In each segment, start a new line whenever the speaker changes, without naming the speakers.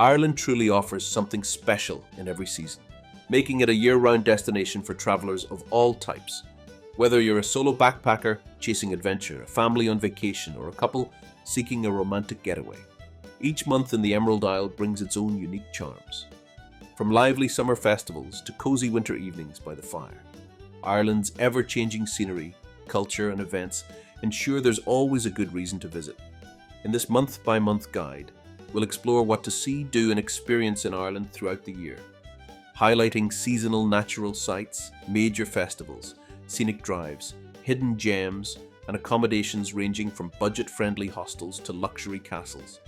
Ireland truly offers something special in every season, making it a year-round destination for travellers of all types. Whether you're a solo backpacker chasing adventure, a family on vacation, or a couple seeking a romantic getaway, each month in the Emerald Isle brings its own unique charms. From lively summer festivals to cosy winter evenings by the fire, Ireland's ever-changing scenery, culture, and events ensure there's always a good reason to visit. In this month-by-month guide, we'll explore what to see, do, and experience in Ireland throughout the year, highlighting seasonal natural sights, major festivals, scenic drives, hidden gems, and accommodations ranging from budget-friendly hostels to luxury castles.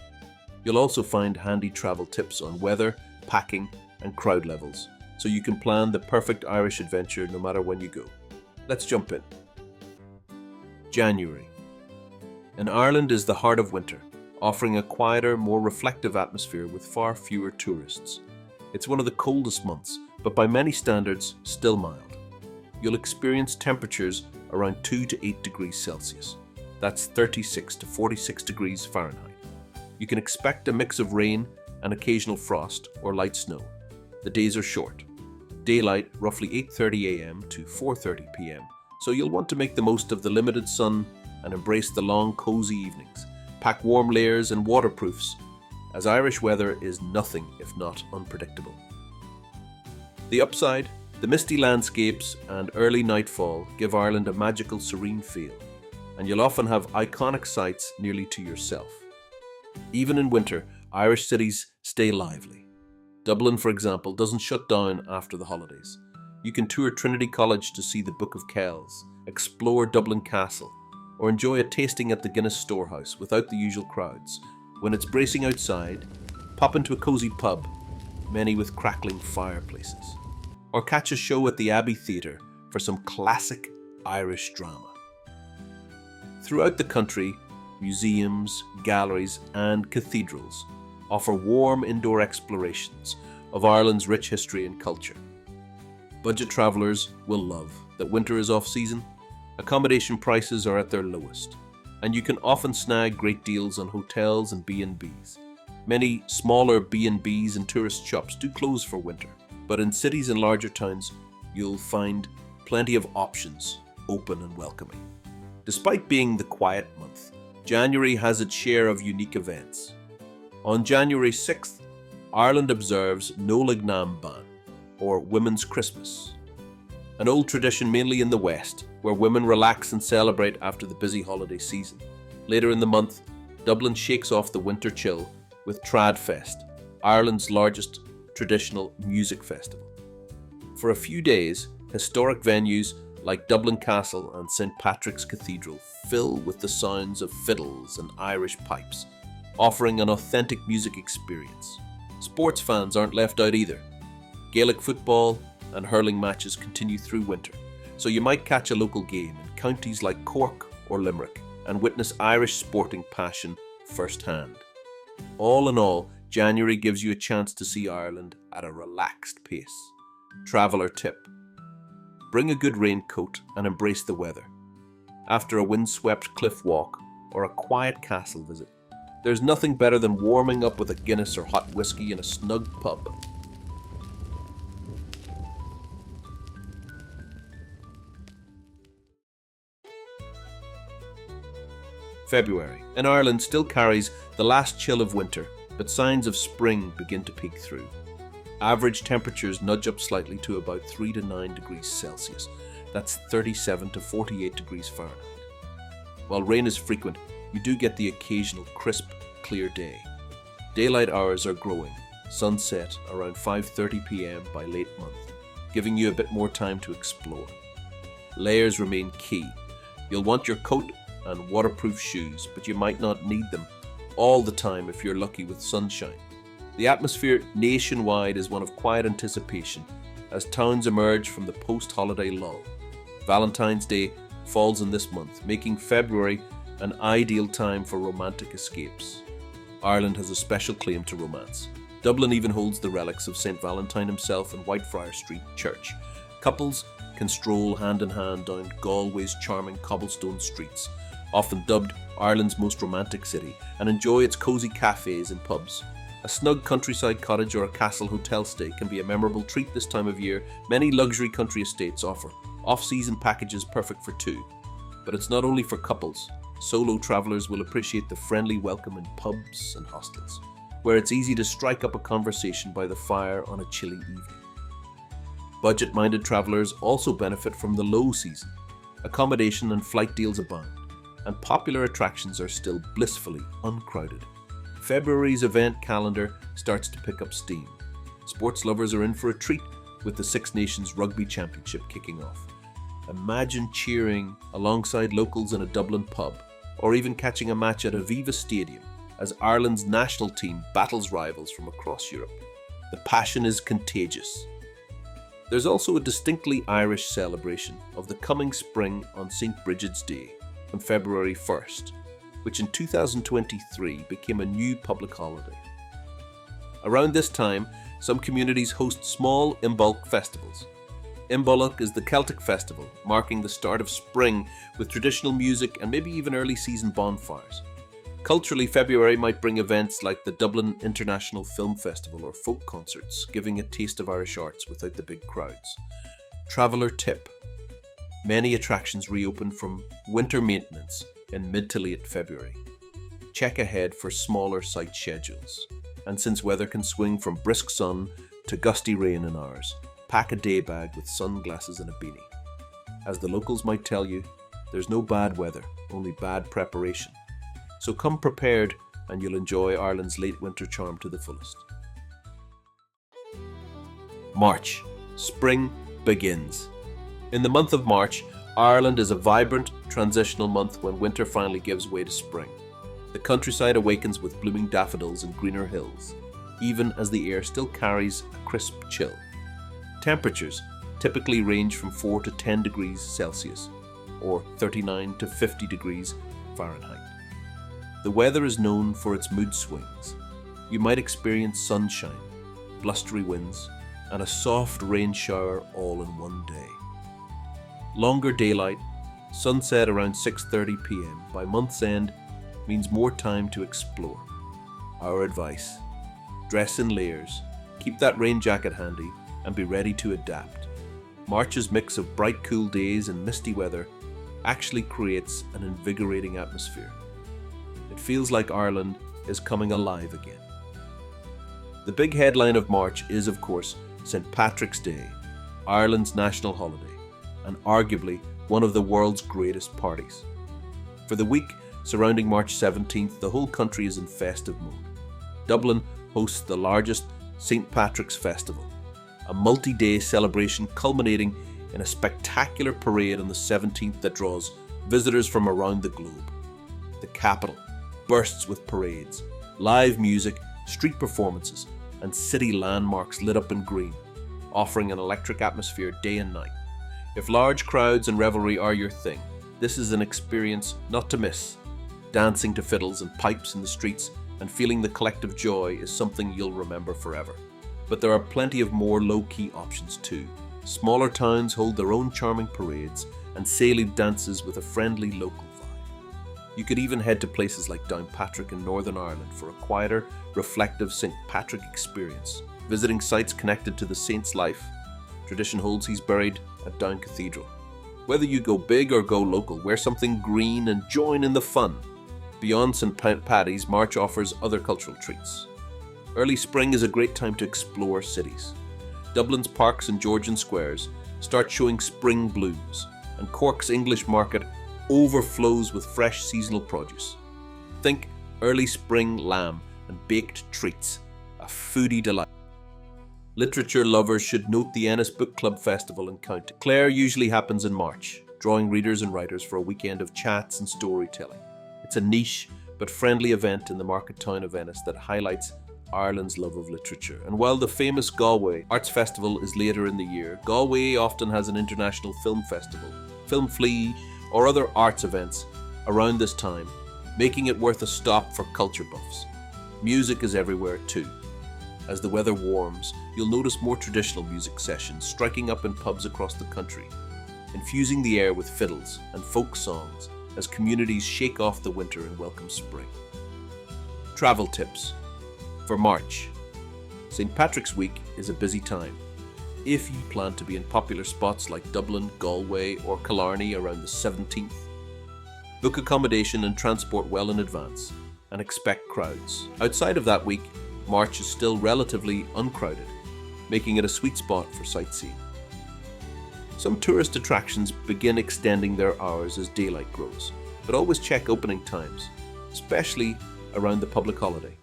You'll also find handy travel tips on weather, packing, and crowd levels, so you can plan the perfect Irish adventure no matter when you go. Let's jump in. January. And Ireland is the heart of winter, offering a quieter, more reflective atmosphere with far fewer tourists. It's one of the coldest months, but by many standards, still mild. You'll experience temperatures around 2 to 8 degrees Celsius. That's 36 to 46 degrees Fahrenheit. You can expect a mix of rain and occasional frost or light snow. The days are short. Daylight roughly 8:30 a.m. to 4:30 p.m. So you'll want to make the most of the limited sun and embrace the long, cozy evenings. Pack warm layers and waterproofs, as Irish weather is nothing if not unpredictable. The upside, the misty landscapes and early nightfall give Ireland a magical, serene feel, and you'll often have iconic sights nearly to yourself. Even in winter, Irish cities stay lively. Dublin, for example, doesn't shut down after the holidays. You can tour Trinity College to see the Book of Kells, explore Dublin Castle, or enjoy a tasting at the Guinness Storehouse without the usual crowds. When it's bracing outside, pop into a cosy pub, many with crackling fireplaces, or catch a show at the Abbey Theatre for some classic Irish drama. Throughout the country, museums, galleries, and cathedrals offer warm indoor explorations of Ireland's rich history and culture. Budget travellers will love that winter is off-season, accommodation prices are at their lowest, and you can often snag great deals on hotels and B&Bs. Many smaller B&Bs and tourist shops do close for winter, but in cities and larger towns, you'll find plenty of options, open and welcoming. Despite being the quiet month, January has its share of unique events. On January 6th, Ireland observes Nollaig Nam Ban, or Women's Christmas, an old tradition mainly in the West, where women relax and celebrate after the busy holiday season. Later in the month, Dublin shakes off the winter chill with Tradfest, Ireland's largest traditional music festival. For a few days, historic venues like Dublin Castle and St. Patrick's Cathedral fill with the sounds of fiddles and Irish pipes, offering an authentic music experience. Sports fans aren't left out either. Gaelic football and hurling matches continue through winter, so you might catch a local game in counties like Cork or Limerick and witness Irish sporting passion firsthand. All in all, January gives you a chance to see Ireland at a relaxed pace. Traveller tip: bring a good raincoat and embrace the weather. After a windswept cliff walk or a quiet castle visit, there's nothing better than warming up with a Guinness or hot whiskey in a snug pub. February in Ireland still carries the last chill of winter, but signs of spring begin to peek through. Average temperatures nudge up slightly to about 3 to 9 degrees Celsius. That's 37 to 48 degrees Fahrenheit. While rain is frequent, you do get the occasional crisp, clear day. Daylight hours are growing, sunset around 5:30 p.m. by late month, giving you a bit more time to explore. Layers remain key. You'll want your coat and waterproof shoes, but you might not need them all the time if you're lucky with sunshine. The atmosphere nationwide is one of quiet anticipation as towns emerge from the post-holiday lull. Valentine's Day falls in this month, making February an ideal time for romantic escapes. Ireland has a special claim to romance. Dublin even holds the relics of St. Valentine himself in Whitefriars Street Church. Couples can stroll hand in hand down Galway's charming cobblestone streets, often dubbed Ireland's most romantic city, and enjoy its cosy cafes and pubs. A snug countryside cottage or a castle hotel stay can be a memorable treat this time of year. Many luxury country estates offer off-season packages perfect for two. But it's not only for couples. Solo travelers will appreciate the friendly welcome in pubs and hostels, where it's easy to strike up a conversation by the fire on a chilly evening. Budget-minded travelers also benefit from the low season. Accommodation and flight deals abound, and popular attractions are still blissfully uncrowded. February's event calendar starts to pick up steam. Sports lovers are in for a treat with the Six Nations Rugby Championship kicking off. Imagine cheering alongside locals in a Dublin pub, or even catching a match at Aviva Stadium as Ireland's national team battles rivals from across Europe. The passion is contagious. There's also a distinctly Irish celebration of the coming spring on St. Brigid's Day on February 1st, which in 2023 became a new public holiday. Around this time, some communities host small Imbolc festivals. Imbolc is the Celtic festival, marking the start of spring with traditional music and maybe even early season bonfires. Culturally, February might bring events like the Dublin International Film Festival or folk concerts, giving a taste of Irish arts without the big crowds. Traveller tip: many attractions reopen from winter maintenance in mid to late February. Check ahead for smaller site schedules. And since weather can swing from brisk sun to gusty rain in hours, pack a day bag with sunglasses and a beanie. As the locals might tell you, there's no bad weather, only bad preparation. So come prepared and you'll enjoy Ireland's late winter charm to the fullest. March. Spring begins. In the month of March, Ireland is a vibrant, transitional month when winter finally gives way to spring. The countryside awakens with blooming daffodils and greener hills, even as the air still carries a crisp chill. Temperatures typically range from 4 to 10 degrees Celsius, or 39 to 50 degrees Fahrenheit. The weather is known for its mood swings. You might experience sunshine, blustery winds, and a soft rain shower all in one day. Longer daylight, sunset around 6:30 p.m. by month's end means more time to explore. Our advice: dress in layers, keep that rain jacket handy, and be ready to adapt. March's mix of bright, cool days and misty weather actually creates an invigorating atmosphere. It feels like Ireland is coming alive again. The big headline of March is, of course, St. Patrick's Day, Ireland's national holiday, and arguably one of the world's greatest parties. For the week surrounding March 17th, the whole country is in festive mode. Dublin hosts the largest St. Patrick's Festival, a multi-day celebration culminating in a spectacular parade on the 17th that draws visitors from around the globe. The capital bursts with parades, live music, street performances, and city landmarks lit up in green, offering an electric atmosphere day and night. If large crowds and revelry are your thing, this is an experience not to miss. Dancing to fiddles and pipes in the streets and feeling the collective joy is something you'll remember forever. But there are plenty of more low-key options too. Smaller towns hold their own charming parades and Salied dances with a friendly local vibe. You could even head to places like Downpatrick in Northern Ireland for a quieter, reflective St. Patrick experience, visiting sites connected to the saint's life. Tradition holds he's buried at Down Cathedral. Whether you go big or go local, wear something green and join in the fun. Beyond St. Paddy's, March offers other cultural treats. Early spring is a great time to explore cities. Dublin's parks and Georgian squares start showing spring blooms, and Cork's English market overflows with fresh seasonal produce. Think early spring lamb and baked treats, a foodie delight. Literature lovers should note the Ennis Book Club Festival in County Clare usually happens in March, drawing readers and writers for a weekend of chats and storytelling. It's a niche but friendly event in the market town of Ennis that highlights Ireland's love of literature. And while the famous Galway Arts Festival is later in the year, Galway often has an international film festival, Film Flea, or other arts events around this time, making it worth a stop for culture buffs. Music is everywhere too. As the weather warms, you'll notice more traditional music sessions striking up in pubs across the country, infusing the air with fiddles and folk songs as communities shake off the winter and welcome spring. Travel tips. For March, St. Patrick's Week is a busy time. If you plan to be in popular spots like Dublin, Galway or Killarney around the 17th, book accommodation and transport well in advance and expect crowds. Outside of that week, March is still relatively uncrowded, making it a sweet spot for sightseeing. Some tourist attractions begin extending their hours as daylight grows, but always check opening times, especially around the public holiday.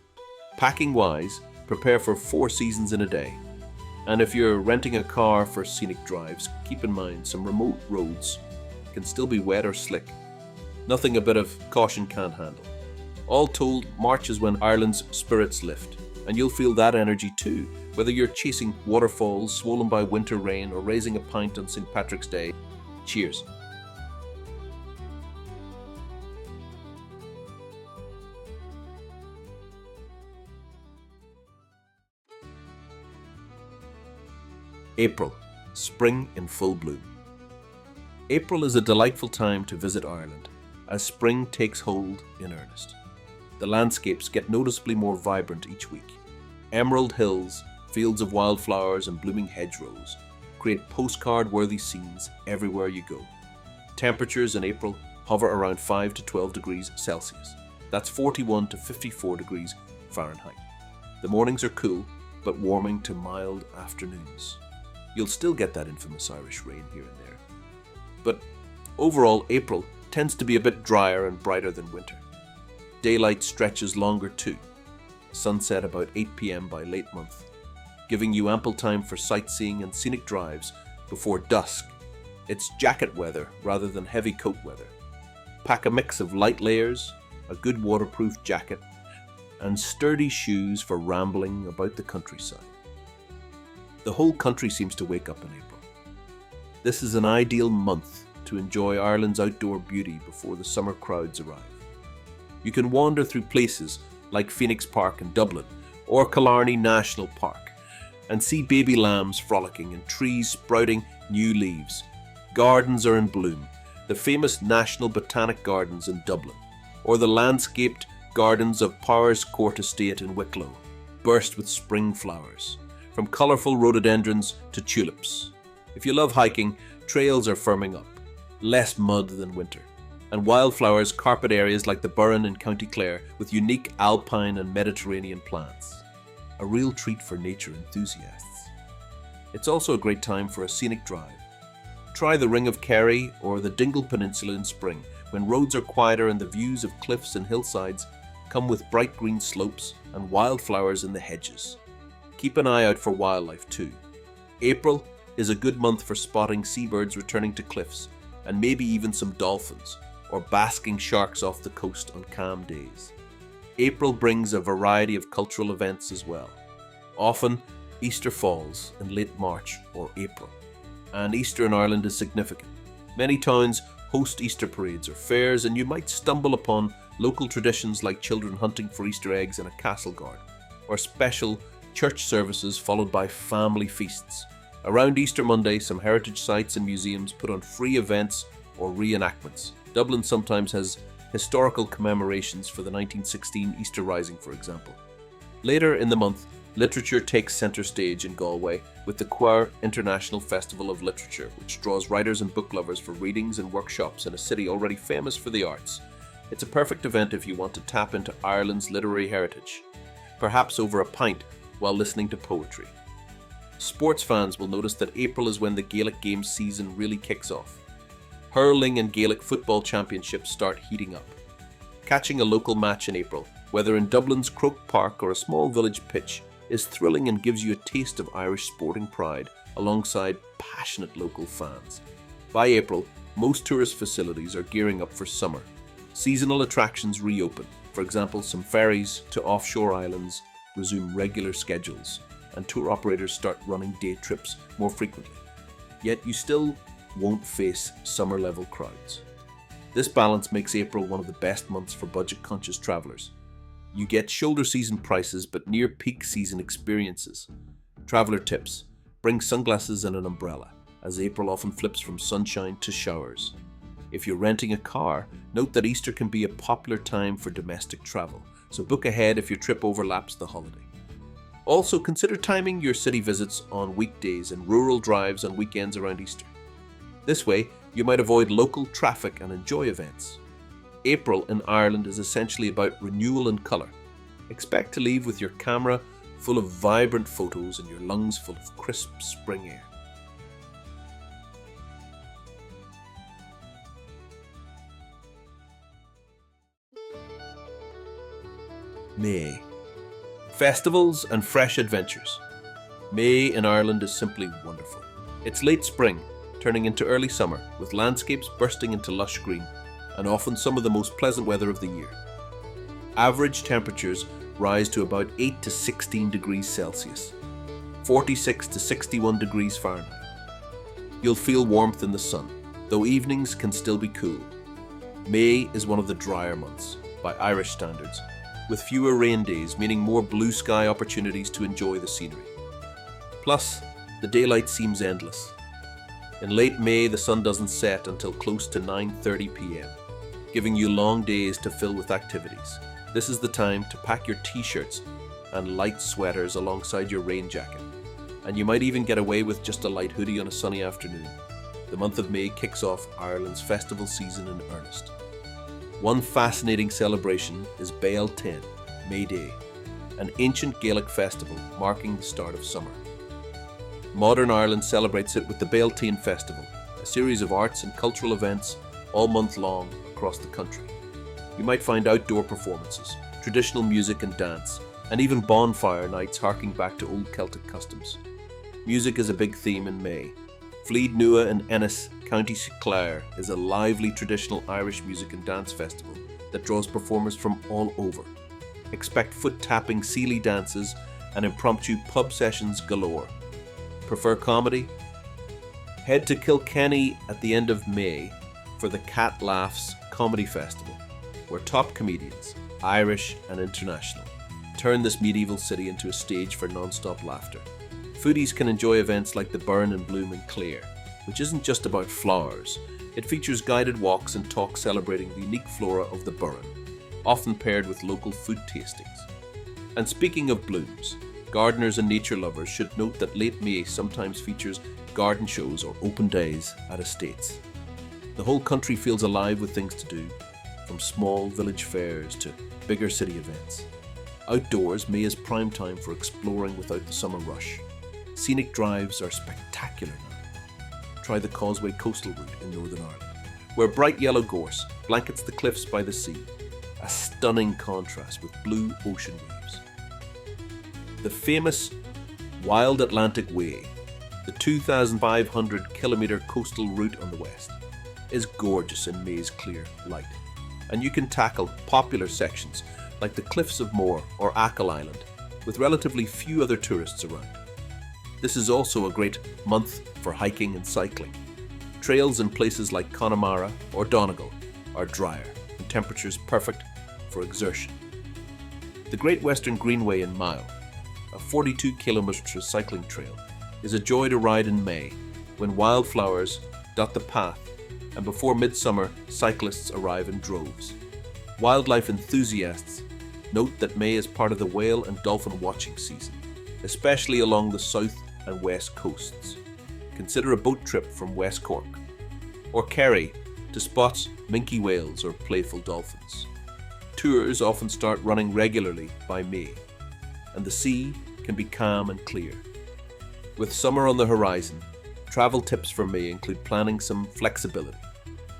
Packing wise, prepare for 4 seasons in a day. And if you're renting a car for scenic drives, keep in mind some remote roads can still be wet or slick. Nothing a bit of caution can't handle. All told, March is when Ireland's spirits lift, and you'll feel that energy too, whether you're chasing waterfalls swollen by winter rain or raising a pint on St. Patrick's Day. Cheers. April, spring in full bloom. April is a delightful time to visit Ireland as spring takes hold in earnest. The landscapes get noticeably more vibrant each week. Emerald hills, fields of wildflowers and blooming hedgerows create postcard-worthy scenes everywhere you go. Temperatures in April hover around 5 to 12 degrees Celsius. That's 41 to 54 degrees Fahrenheit. The mornings are cool, but warming to mild afternoons. You'll still get that infamous Irish rain here and there. But overall, April tends to be a bit drier and brighter than winter. Daylight stretches longer too, sunset about 8 p.m. by late month, giving you ample time for sightseeing and scenic drives before dusk. It's jacket weather rather than heavy coat weather. Pack a mix of light layers, a good waterproof jacket, and sturdy shoes for rambling about the countryside. The whole country seems to wake up in April. This is an ideal month to enjoy Ireland's outdoor beauty before the summer crowds arrive. You can wander through places like Phoenix Park in Dublin or Killarney National Park and see baby lambs frolicking and trees sprouting new leaves. Gardens are in bloom, the famous National Botanic Gardens in Dublin, or the landscaped gardens of Powers Court Estate in Wicklow, burst with spring flowers, from colourful rhododendrons to tulips. If you love hiking, trails are firming up, less mud than winter, and wildflowers carpet areas like the Burren in County Clare with unique alpine and Mediterranean plants. A real treat for nature enthusiasts. It's also a great time for a scenic drive. Try the Ring of Kerry or the Dingle Peninsula in spring, when roads are quieter and the views of cliffs and hillsides come with bright green slopes and wildflowers in the hedges. Keep an eye out for wildlife too. April is a good month for spotting seabirds returning to cliffs, and maybe even some dolphins, or basking sharks off the coast on calm days. April brings a variety of cultural events as well. Often, Easter falls in late March or April, and Easter in Ireland is significant. Many towns host Easter parades or fairs, and you might stumble upon local traditions like children hunting for Easter eggs in a castle garden, or special church services followed by family feasts. Around Easter Monday, some heritage sites and museums put on free events or reenactments. Dublin sometimes has historical commemorations for the 1916 Easter Rising, for example. Later in the month, literature takes centre stage in Galway with the Quoir International Festival of Literature, which draws writers and book lovers for readings and workshops in a city already famous for the arts. It's a perfect event if you want to tap into Ireland's literary heritage, perhaps over a pint while listening to poetry. Sports fans will notice that April is when the Gaelic Games season really kicks off. Hurling and Gaelic football championships start heating up. Catching a local match in April, whether in Dublin's Croke Park or a small village pitch, is thrilling and gives you a taste of Irish sporting pride alongside passionate local fans. By April, most tourist facilities are gearing up for summer. Seasonal attractions reopen. For example, some ferries to offshore islands resume regular schedules, and tour operators start running day trips more frequently. Yet you still won't face summer-level crowds. This balance makes April one of the best months for budget-conscious travellers. You get shoulder season prices but near peak season experiences. Traveller tips: bring sunglasses and an umbrella, as April often flips from sunshine to showers. If you're renting a car, note that Easter can be a popular time for domestic travel, so book ahead if your trip overlaps the holiday. Also, consider timing your city visits on weekdays and rural drives on weekends around Easter. This way, you might avoid local traffic and enjoy events. April in Ireland is essentially about renewal and colour. Expect to leave with your camera full of vibrant photos and your lungs full of crisp spring air. May. Festivals and fresh adventures. May in Ireland is simply wonderful. It's late spring, turning into early summer, with landscapes bursting into lush green, and often some of the most pleasant weather of the year. Average temperatures rise to about 8 to 16 degrees Celsius, 46 to 61 degrees Fahrenheit. You'll feel warmth in the sun, though evenings can still be cool. May is one of the drier months, by Irish standards, with fewer rain days, meaning more blue sky opportunities to enjoy the scenery. Plus, the daylight seems endless. In late May, the sun doesn't set until close to 9:30 p.m., giving you long days to fill with activities. This is the time to pack your t-shirts and light sweaters alongside your rain jacket, and you might even get away with just a light hoodie on a sunny afternoon. The month of May kicks off Ireland's festival season in earnest. One fascinating celebration is Béal-Tainn, May Day, an ancient Gaelic festival marking the start of summer. Modern Ireland celebrates it with the Béal-Tainn Festival, a series of arts and cultural events all month long across the country. You might find outdoor performances, traditional music and dance, and even bonfire nights harking back to old Celtic customs. Music is a big theme in May. Flead Nua in Ennis, County Clare is a lively traditional Irish music and dance festival that draws performers from all over. Expect foot-tapping Sealy dances and impromptu pub sessions galore. Prefer comedy? Head to Kilkenny at the end of May for the Cat Laughs Comedy Festival, where top comedians, Irish and international, turn this medieval city into a stage for non-stop laughter. Foodies can enjoy events like the Burn and Bloom in Clare, which isn't just about flowers. It features guided walks and talks celebrating the unique flora of the Burren, often paired with local food tastings. And speaking of blooms, gardeners and nature lovers should note that late May sometimes features garden shows or open days at estates. The whole country feels alive with things to do, from small village fairs to bigger city events. Outdoors, May is prime time for exploring without the summer rush. Scenic drives are spectacular now. Try the Causeway Coastal Route in Northern Ireland, where bright yellow gorse blankets the cliffs by the sea, a stunning contrast with blue ocean waves. The famous Wild Atlantic Way, the 2,500-kilometre coastal route on the west, is gorgeous in May's clear light, and you can tackle popular sections like the Cliffs of Moher or Achill Island with relatively few other tourists around. This is also a great month for hiking and cycling. Trails in places like Connemara or Donegal are drier and temperatures perfect for exertion. The Great Western Greenway in Mile, a 42-kilometre cycling trail, is a joy to ride in May when wildflowers dot the path and before midsummer cyclists arrive in droves. Wildlife enthusiasts note that May is part of the whale and dolphin watching season, especially along the south and west coasts. Consider a boat trip from West Cork or Kerry to spot minke whales or playful dolphins. Tours often start running regularly by May, and the sea can be calm and clear. With summer on the horizon, travel tips for May include planning some flexibility.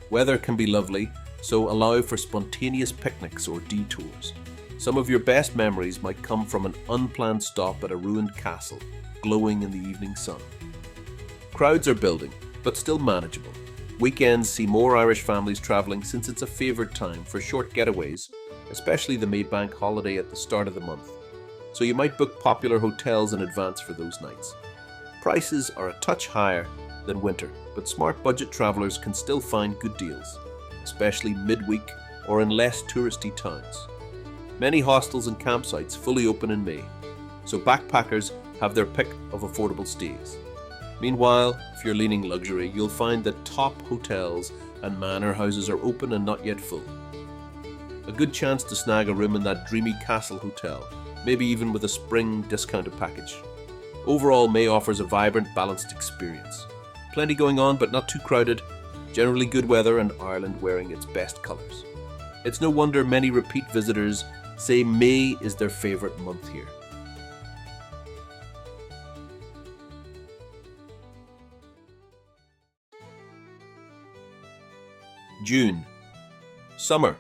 Weather can be lovely, so allow for spontaneous picnics or detours. Some of your best memories might come from an unplanned stop at a ruined castle, glowing in the evening sun. Crowds are building, but still manageable. Weekends see more Irish families travelling since it's a favoured time for short getaways, especially the May Bank holiday at the start of the month. So you might book popular hotels in advance for those nights. Prices are a touch higher than winter, but smart budget travellers can still find good deals, especially midweek or in less touristy towns. Many hostels and campsites fully open in May, so backpackers have their pick of affordable stays. Meanwhile, if you're leaning luxury, you'll find that top hotels and manor houses are open and not yet full. A good chance to snag a room in that dreamy castle hotel, maybe even with a spring discounted package. Overall, May offers a vibrant, balanced experience. Plenty going on, but not too crowded, generally good weather, and Ireland wearing its best colours. It's no wonder many repeat visitors say May is their favourite month here. June. Summer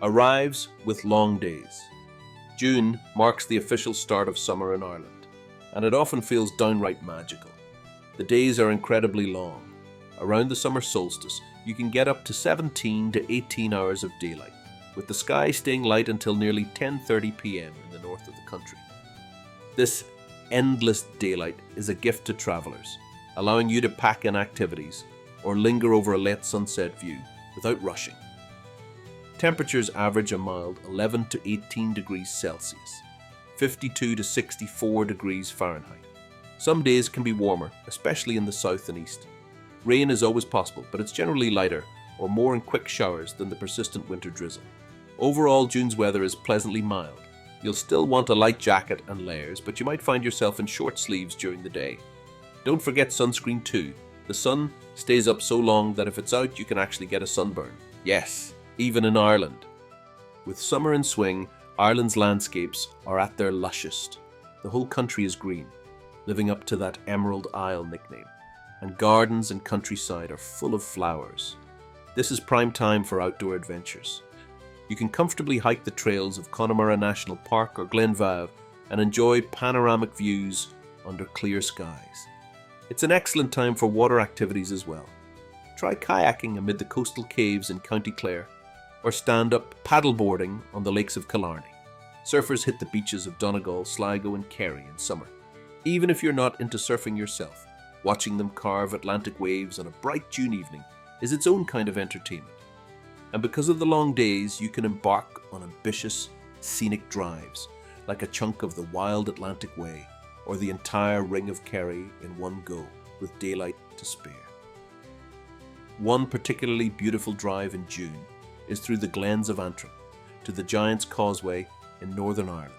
arrives with long days. June marks the official start of summer in Ireland, and it often feels downright magical. The days are incredibly long. Around the summer solstice, you can get up to 17 to 18 hours of daylight, with the sky staying light until nearly 10:30 p.m. in the north of the country. This endless daylight is a gift to travellers, allowing you to pack in activities or linger over a late sunset view without rushing. Temperatures average a mild 11 to 18 degrees Celsius, 52 to 64 degrees Fahrenheit. Some days can be warmer, especially in the south and east. Rain is always possible, but it's generally lighter or more in quick showers than the persistent winter drizzle. Overall, June's weather is pleasantly mild. You'll still want a light jacket and layers, but you might find yourself in short sleeves during the day. Don't forget sunscreen too. The sun stays up so long that if it's out, you can actually get a sunburn. Yes, even in Ireland. With summer in swing, Ireland's landscapes are at their lushest. The whole country is green, living up to that Emerald Isle nickname, and gardens and countryside are full of flowers. This is prime time for outdoor adventures. You can comfortably hike the trails of Connemara National Park or Glenveagh and enjoy panoramic views under clear skies. It's an excellent time for water activities as well. Try kayaking amid the coastal caves in County Clare, or stand-up paddleboarding on the lakes of Killarney. Surfers hit the beaches of Donegal, Sligo and Kerry in summer. Even if you're not into surfing yourself, watching them carve Atlantic waves on a bright June evening is its own kind of entertainment. And because of the long days, you can embark on ambitious, scenic drives, like a chunk of the Wild Atlantic Way, or the entire Ring of Kerry in one go, with daylight to spare. One particularly beautiful drive in June is through the Glens of Antrim to the Giant's Causeway in Northern Ireland.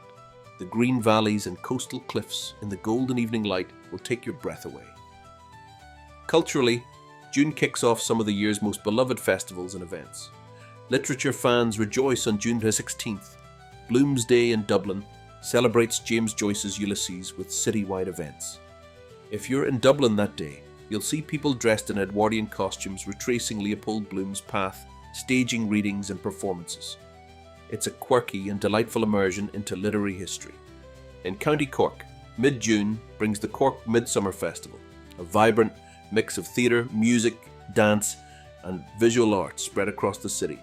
The green valleys and coastal cliffs in the golden evening light will take your breath away. Culturally, June kicks off some of the year's most beloved festivals and events. Literature fans rejoice on June the 16th. Bloomsday in Dublin celebrates James Joyce's Ulysses with citywide events. If you're in Dublin that day, you'll see people dressed in Edwardian costumes retracing Leopold Bloom's path, staging readings and performances. It's a quirky and delightful immersion into literary history. In County Cork, mid-June brings the Cork Midsummer Festival, a vibrant mix of theatre, music, dance and visual arts spread across the city.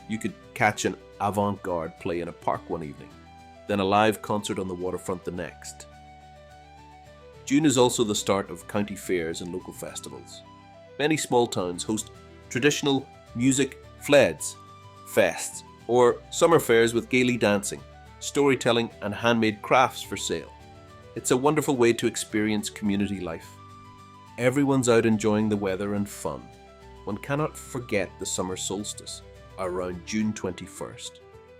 You could catch an avant-garde play in a park one evening, then a live concert on the waterfront the next. June is also the start of county fairs and local festivals. Many small towns host traditional music fleds, fests, or summer fairs with gaily dancing, storytelling and handmade crafts for sale. It's a wonderful way to experience community life. Everyone's out enjoying the weather and fun. One cannot forget the summer solstice around June 21st.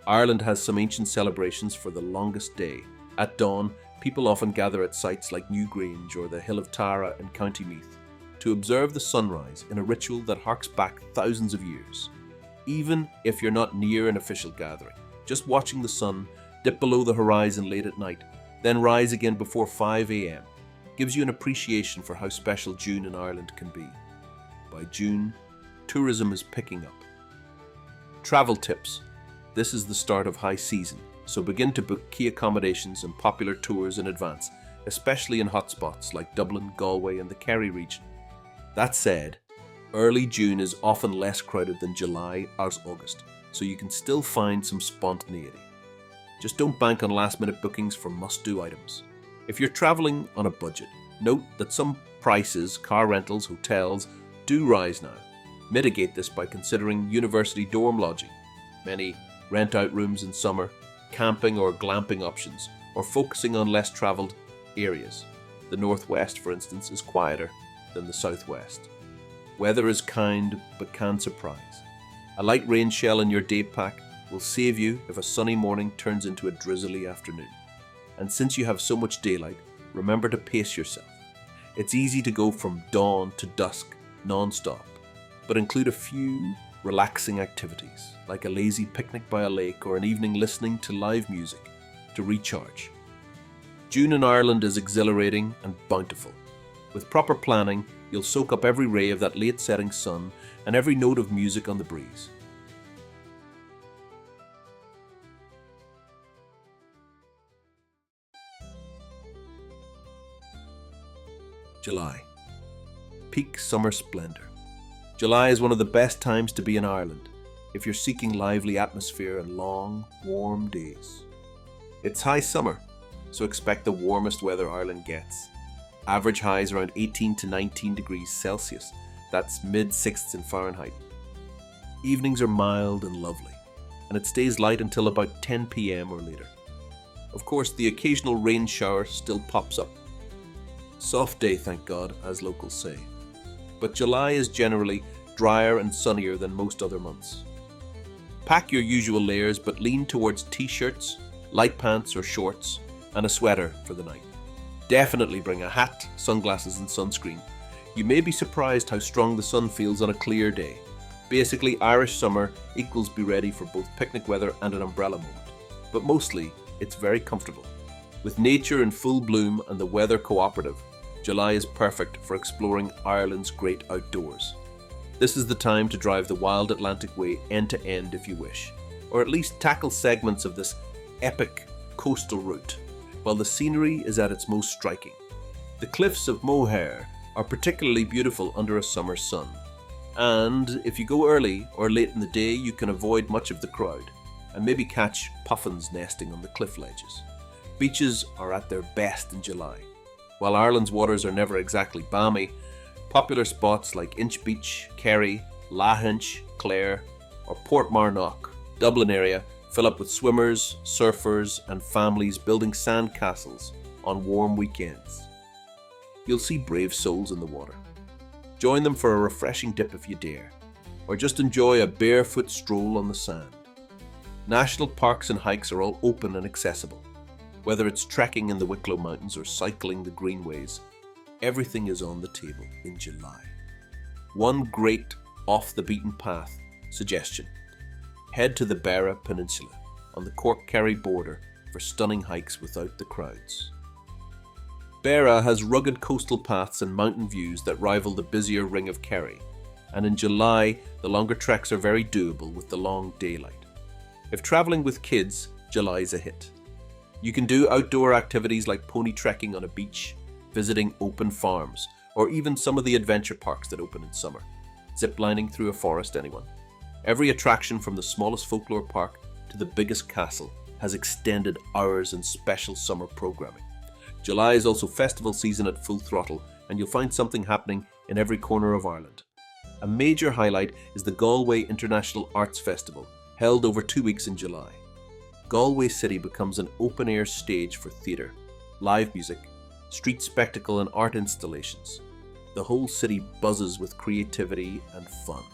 Ireland has some ancient celebrations for the longest day. At dawn, people often gather at sites like Newgrange or the Hill of Tara in County Meath to observe the sunrise in a ritual that harks back thousands of years. Even if you're not near an official gathering, just watching the sun dip below the horizon late at night, then rise again before 5 a.m. gives you an appreciation for how special June in Ireland can be. By June, tourism is picking up. Travel tips. This is the start of high season, so begin to book key accommodations and popular tours in advance, especially in hotspots like Dublin, Galway and the Kerry region. That said, early June is often less crowded than July or August, so you can still find some spontaneity. Just don't bank on last-minute bookings for must-do items. If you're traveling on a budget, note that some prices, car rentals, hotels, do rise now. Mitigate this by considering university dorm lodging. Many rent out rooms in summer, camping or glamping options, or focusing on less travelled areas. The northwest, for instance, is quieter than the southwest. Weather is kind but can surprise. A light rain shell in your day pack will save you if a sunny morning turns into a drizzly afternoon. And since you have so much daylight, remember to pace yourself. It's easy to go from dawn to dusk non-stop, but include a few relaxing activities, like a lazy picnic by a lake or an evening listening to live music to recharge. June in Ireland is exhilarating and bountiful. With proper planning, you'll soak up every ray of that late setting sun and every note of music on the breeze. July. Peak summer splendour. July is one of the best times to be in Ireland if you're seeking lively atmosphere and long, warm days. It's high summer, so expect the warmest weather Ireland gets. Average highs around 18 to 19 degrees Celsius, that's mid-60s in Fahrenheit. Evenings are mild and lovely, and it stays light until about 10 p.m. or later. Of course, the occasional rain shower still pops up. Soft day, thank God, as locals say. But July is generally drier and sunnier than most other months. Pack your usual layers, but lean towards t-shirts, light pants or shorts, and a sweater for the night. Definitely bring a hat, sunglasses and sunscreen. You may be surprised how strong the sun feels on a clear day. Basically, Irish summer equals be ready for both picnic weather and an umbrella moment. But mostly, it's very comfortable. With nature in full bloom and the weather cooperative, July is perfect for exploring Ireland's great outdoors. This is the time to drive the Wild Atlantic Way end to end if you wish, or at least tackle segments of this epic coastal route, while the scenery is at its most striking. The cliffs of Moher are particularly beautiful under a summer sun, and if you go early or late in the day, you can avoid much of the crowd and maybe catch puffins nesting on the cliff ledges. Beaches are at their best in July. While Ireland's waters are never exactly balmy, popular spots like Inch Beach, Kerry, Lahinch, Clare, or Portmarnock, Dublin area, fill up with swimmers, surfers, and families building sand castles on warm weekends. You'll see brave souls in the water. Join them for a refreshing dip if you dare, or just enjoy a barefoot stroll on the sand. National parks and hikes are all open and accessible. Whether it's trekking in the Wicklow Mountains or cycling the Greenways, everything is on the table in July. One great off-the-beaten-path suggestion: head to the Beara Peninsula on the Cork-Kerry border for stunning hikes without the crowds. Beara has rugged coastal paths and mountain views that rival the busier Ring of Kerry, and in July the longer treks are very doable with the long daylight. If travelling with kids, July's a hit. You can do outdoor activities like pony trekking on a beach, visiting open farms, or even some of the adventure parks that open in summer. Ziplining through a forest, anyone. Every attraction from the smallest folklore park to the biggest castle has extended hours and special summer programming. July is also festival season at full throttle, and you'll find something happening in every corner of Ireland. A major highlight is the Galway International Arts Festival, held over 2 weeks in July. Galway City becomes an open-air stage for theatre, live music, street spectacle and art installations. The whole city buzzes with creativity and fun.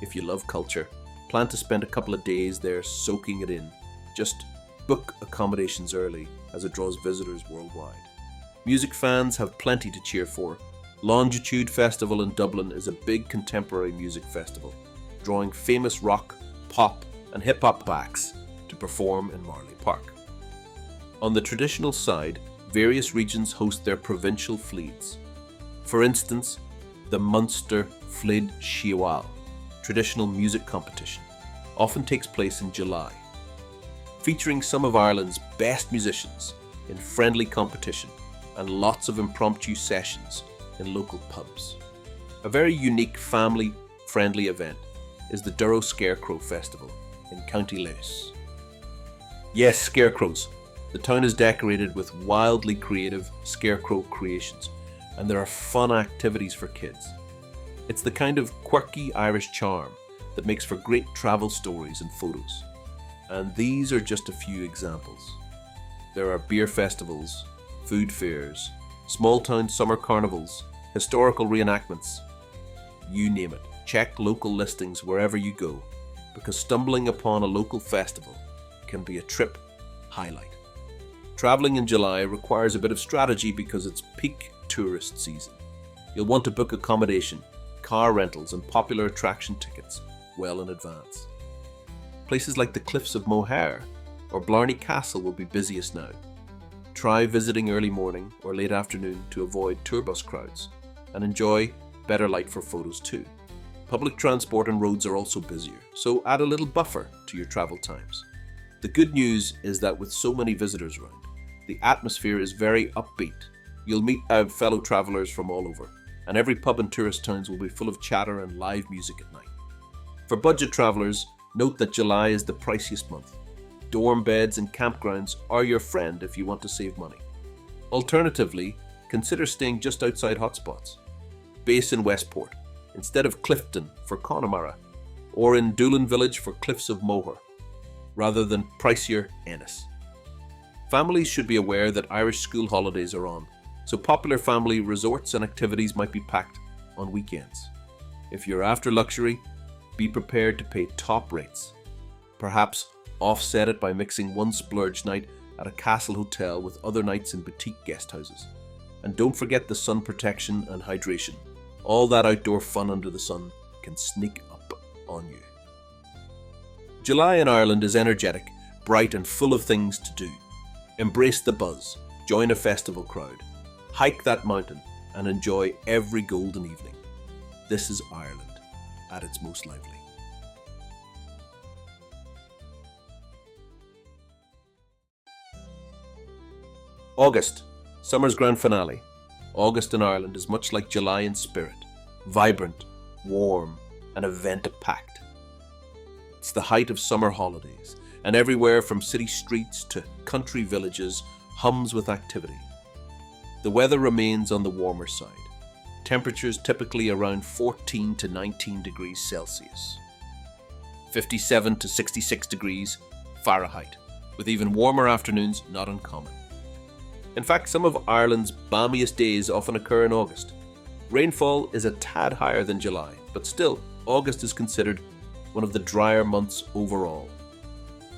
If you love culture, plan to spend a couple of days there soaking it in. Just book accommodations early, as it draws visitors worldwide. Music fans have plenty to cheer for. Longitude Festival in Dublin is a big contemporary music festival, drawing famous rock, pop and hip-hop acts to perform in Marlay Park. On the traditional side, various regions host their provincial fleads. For instance, the Munster Flead Shiawal, traditional music competition, often takes place in July, featuring some of Ireland's best musicians in friendly competition and lots of impromptu sessions in local pubs. A very unique family-friendly event is the Durrow Scarecrow Festival in County Laois. Yes, scarecrows. The town is decorated with wildly creative scarecrow creations, and there are fun activities for kids. It's the kind of quirky Irish charm that makes for great travel stories and photos. And these are just a few examples. There are beer festivals, food fairs, small town summer carnivals, historical reenactments. You name it. Check local listings wherever you go, because stumbling upon a local festival can be a trip highlight. Travelling in July requires a bit of strategy because it's peak tourist season. You'll want to book accommodation, car rentals and popular attraction tickets well in advance. Places like the Cliffs of Moher or Blarney Castle will be busiest now. Try visiting early morning or late afternoon to avoid tour bus crowds and enjoy better light for photos too. Public transport and roads are also busier, so add a little buffer to your travel times. The good news is that with so many visitors around, the atmosphere is very upbeat. You'll meet fellow travellers from all over, and every pub and tourist towns will be full of chatter and live music at night. For budget travellers, note that July is the priciest month. Dorm beds and campgrounds are your friend if you want to save money. Alternatively, consider staying just outside hotspots. Base in Westport, instead of Clifton for Connemara, or in Doolin Village for Cliffs of Moher, rather than pricier Ennis. Families should be aware that Irish school holidays are on, so popular family resorts and activities might be packed on weekends. If you're after luxury, be prepared to pay top rates. Perhaps offset it by mixing one splurge night at a castle hotel with other nights in boutique guest houses. And don't forget the sun protection and hydration. All that outdoor fun under the sun can sneak up on you. July in Ireland is energetic, bright and full of things to do. Embrace the buzz, join a festival crowd, hike that mountain and enjoy every golden evening. This is Ireland at its most lively. August, summer's grand finale. August in Ireland is much like July in spirit, vibrant, warm, and event-packed. It's the height of summer holidays, and everywhere from city streets to country villages hums with activity. The weather remains on the warmer side, temperatures typically around 14 to 19 degrees Celsius, 57 to 66 degrees Fahrenheit, with even warmer afternoons not uncommon. In fact, some of Ireland's balmiest days often occur in August. Rainfall is a tad higher than July, but still, August is considered one of the drier months overall.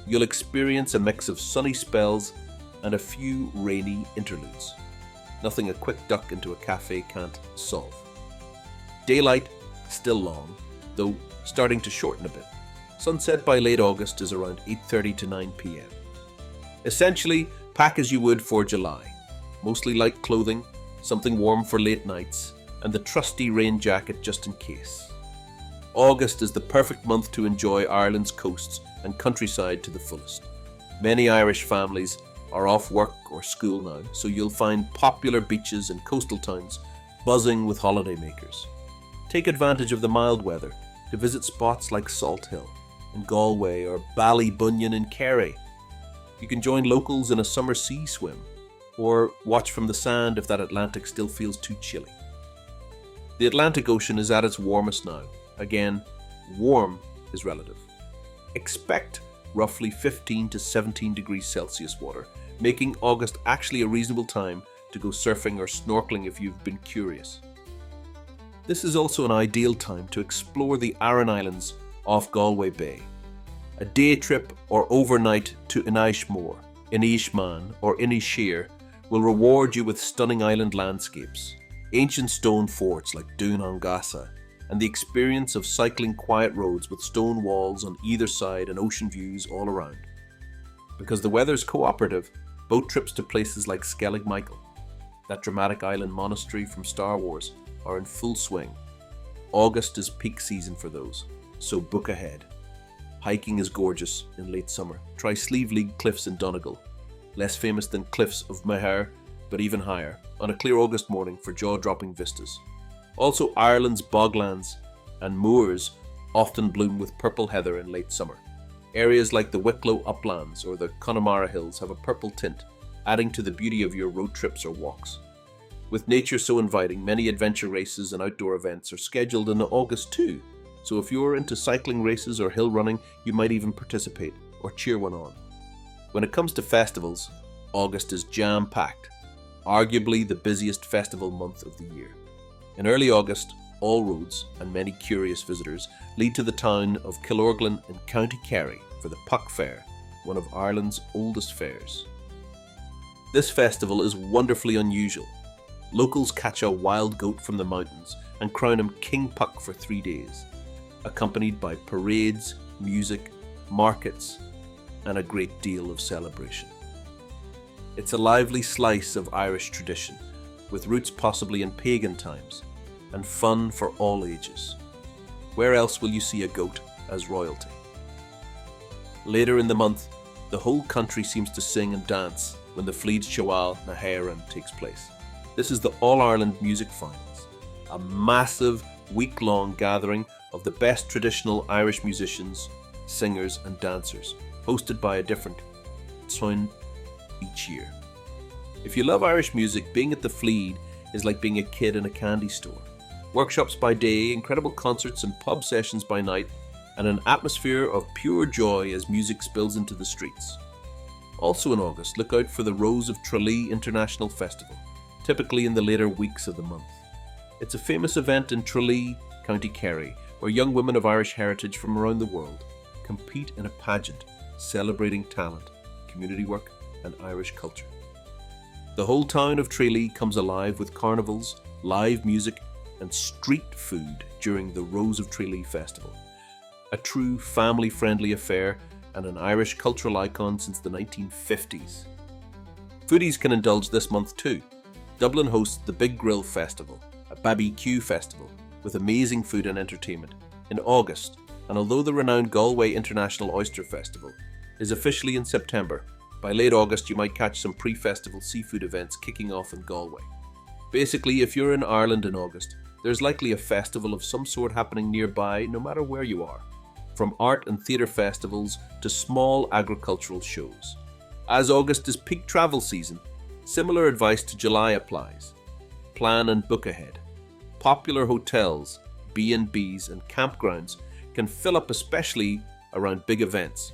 You'll experience a mix of sunny spells and a few rainy interludes. Nothing a quick duck into a cafe can't solve. Daylight still long, though starting to shorten a bit. Sunset by late August is around 8:30 to 9 p.m. Essentially, pack as you would for July. Mostly light clothing, something warm for late nights, and the trusty rain jacket just in case. August is the perfect month to enjoy Ireland's coasts and countryside to the fullest. Many Irish families are off work or school now, so you'll find popular beaches and coastal towns buzzing with holidaymakers. Take advantage of the mild weather to visit spots like Salt Hill in Galway or Ballybunion in Kerry. You can join locals in a summer sea swim, or watch from the sand if that Atlantic still feels too chilly. The Atlantic Ocean is at its warmest now. Again, warm is relative. Expect roughly 15 to 17 degrees Celsius water, making August actually a reasonable time to go surfing or snorkeling if you've been curious. This is also an ideal time to explore the Aran Islands off Galway Bay. A day trip or overnight to Inishmore, Inishmaan or Inisheer will reward you with stunning island landscapes, ancient stone forts like Dún an Gasa, and the experience of cycling quiet roads with stone walls on either side and ocean views all around. Because the weather's cooperative, boat trips to places like Skellig Michael, that dramatic island monastery from Star Wars, are in full swing. August is peak season for those, so book ahead. Hiking is gorgeous in late summer. Try Slieve League Cliffs in Donegal, less famous than Cliffs of Moher, but even higher, on a clear August morning for jaw-dropping vistas. Also, Ireland's boglands and moors often bloom with purple heather in late summer. Areas like the Wicklow Uplands or the Connemara Hills have a purple tint, adding to the beauty of your road trips or walks. With nature so inviting, many adventure races and outdoor events are scheduled in August too, so if you're into cycling races or hill running, you might even participate or cheer one on. When it comes to festivals, August is jam-packed, arguably the busiest festival month of the year. In early August, all roads and many curious visitors lead to the town of Killorglin in County Kerry for the Puck Fair, one of Ireland's oldest fairs. This festival is wonderfully unusual. Locals catch a wild goat from the mountains and crown him King Puck for 3 days, accompanied by parades, music, markets, and a great deal of celebration. It's a lively slice of Irish tradition, with roots possibly in pagan times, and fun for all ages. Where else will you see a goat as royalty? Later in the month, the whole country seems to sing and dance when the Flead Shawal na hÉireann takes place. This is the All-Ireland Music Finals, a massive week-long gathering of the best traditional Irish musicians, singers and dancers, hosted by a different town each year. If you love Irish music, being at the Flead is like being a kid in a candy store. Workshops by day, incredible concerts and pub sessions by night, and an atmosphere of pure joy as music spills into the streets. Also in August, look out for the Rose of Tralee International Festival, typically in the later weeks of the month. It's a famous event in Tralee, County Kerry, where young women of Irish heritage from around the world compete in a pageant celebrating talent, community work and Irish culture. The whole town of Tralee comes alive with carnivals, live music and street food during the Rose of Tralee Festival. A true family-friendly affair and an Irish cultural icon since the 1950s. Foodies can indulge this month too. Dublin hosts the Big Grill Festival, a BBQ festival with amazing food and entertainment, in August, and although the renowned Galway International Oyster Festival is officially in September, by late August you might catch some pre-festival seafood events kicking off in Galway. Basically, if you're in Ireland in August, there's likely a festival of some sort happening nearby no matter where you are, from art and theatre festivals to small agricultural shows. As August is peak travel season, similar advice to July applies. Plan and book ahead. Popular hotels, B&Bs and campgrounds can fill up especially around big events.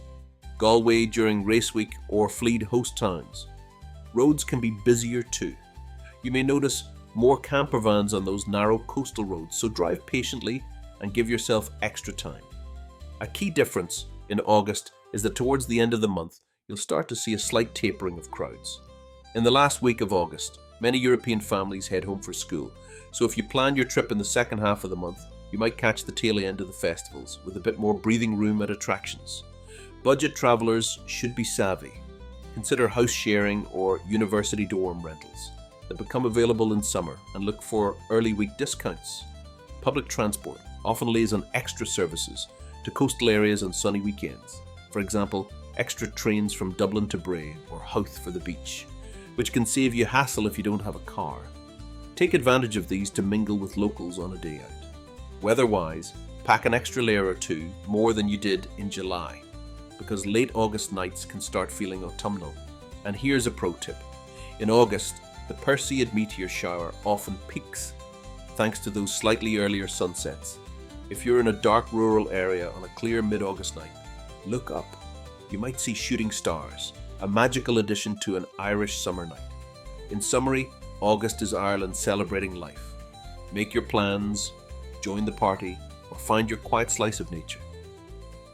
Galway during race week or Flead host towns. Roads can be busier too. You may notice more camper vans on those narrow coastal roads, so drive patiently and give yourself extra time. A key difference in August is that towards the end of the month, you'll start to see a slight tapering of crowds. In the last week of August, many European families head home for school, so if you plan your trip in the second half of the month, you might catch the tail end of the festivals with a bit more breathing room at attractions. Budget travellers should be savvy. Consider house sharing or university dorm rentals that become available in summer, and look for early week discounts. Public transport often lays on extra services to coastal areas on sunny weekends. For example, extra trains from Dublin to Bray or Howth for the beach, which can save you hassle if you don't have a car. Take advantage of these to mingle with locals on a day out. Weather-wise, pack an extra layer or two more than you did in July, because late August nights can start feeling autumnal. And here's a pro tip. In August, the Perseid meteor shower often peaks thanks to those slightly earlier sunsets. If you're in a dark rural area on a clear mid-August night, look up. You might see shooting stars, a magical addition to an Irish summer night. In summary, August is Ireland celebrating life. Make your plans, join the party, or find your quiet slice of nature,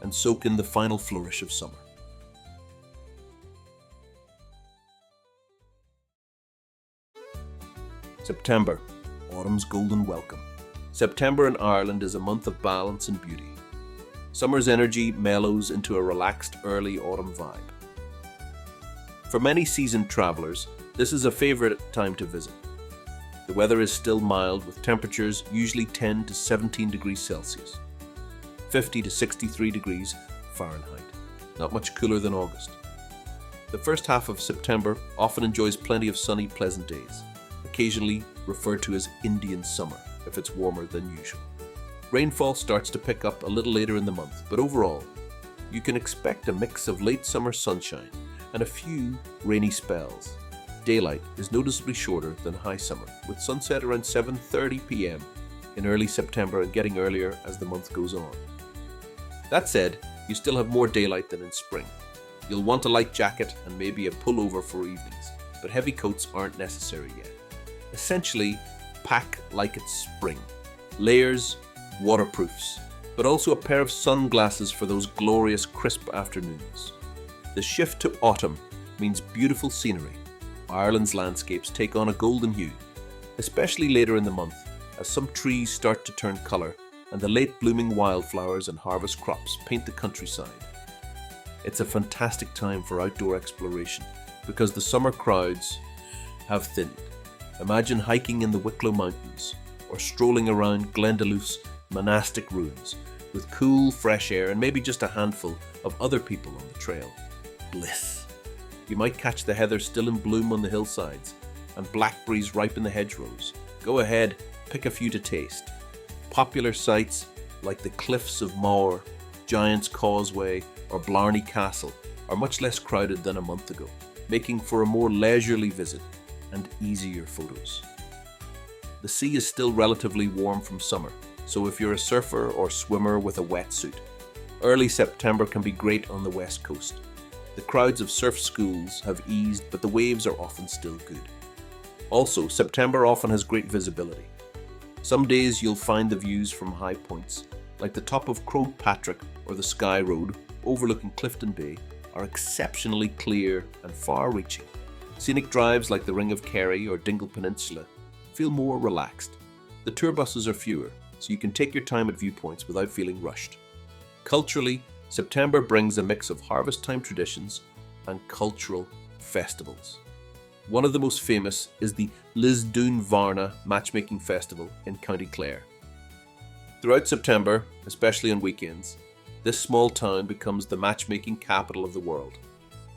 and soak in the final flourish of summer. September, autumn's golden welcome. September in Ireland is a month of balance and beauty. Summer's energy mellows into a relaxed early autumn vibe. For many seasoned travellers, this is a favourite time to visit. The weather is still mild with temperatures usually 10 to 17 degrees Celsius, 50 to 63 degrees Fahrenheit, not much cooler than August. The first half of September often enjoys plenty of sunny, pleasant days, occasionally referred to as Indian summer if it's warmer than usual. Rainfall starts to pick up a little later in the month, but overall, you can expect a mix of late summer sunshine and a few rainy spells. Daylight is noticeably shorter than high summer, with sunset around 7:30 p.m. in early September and getting earlier as the month goes on. That said, you still have more daylight than in spring. You'll want a light jacket and maybe a pullover for evenings, but heavy coats aren't necessary yet. Essentially, pack like it's spring. Layers, waterproofs, but also a pair of sunglasses for those glorious crisp afternoons. The shift to autumn means beautiful scenery, Ireland's landscapes take on a golden hue, especially later in the month as some trees start to turn colour and the late blooming wildflowers and harvest crops paint the countryside. It's a fantastic time for outdoor exploration because the summer crowds have thinned. Imagine hiking in the Wicklow Mountains or strolling around Glendalought's monastic ruins with cool, fresh air and maybe just a handful of other people on the trail. Bliss! You might catch the heather still in bloom on the hillsides and blackberries ripe in the hedgerows. Go ahead, pick a few to taste. Popular sites like the Cliffs of Moher, Giant's Causeway or Blarney Castle are much less crowded than a month ago, making for a more leisurely visit and easier photos. The sea is still relatively warm from summer, so if you're a surfer or swimmer with a wetsuit, early September can be great on the west coast. The crowds of surf schools have eased, but the waves are often still good. Also, September often has great visibility. Some days you'll find the views from high points, like the top of Croagh Patrick or the Skye Road overlooking Clifton Bay, are exceptionally clear and far-reaching. Scenic drives like the Ring of Kerry or Dingle Peninsula feel more relaxed. The tour buses are fewer, so you can take your time at viewpoints without feeling rushed. Culturally, September brings a mix of harvest time traditions and cultural festivals. One of the most famous is the Lisdoon Varna Matchmaking Festival in County Clare. Throughout September, especially on weekends, this small town becomes the matchmaking capital of the world.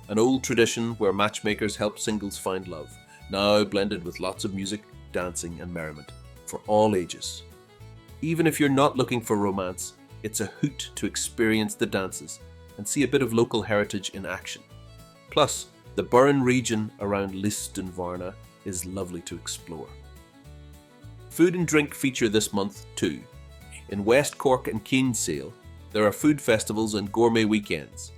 An old tradition where matchmakers help singles find love, now blended with lots of music, dancing and merriment for all ages. Even if you're not looking for romance, it's a hoot to experience the dances and see a bit of local heritage in action. Plus, the Burren region around Lisdoon Varna is lovely to explore. Food and drink feature this month too. In West Cork and Kinsale, there are food festivals and gourmet weekends.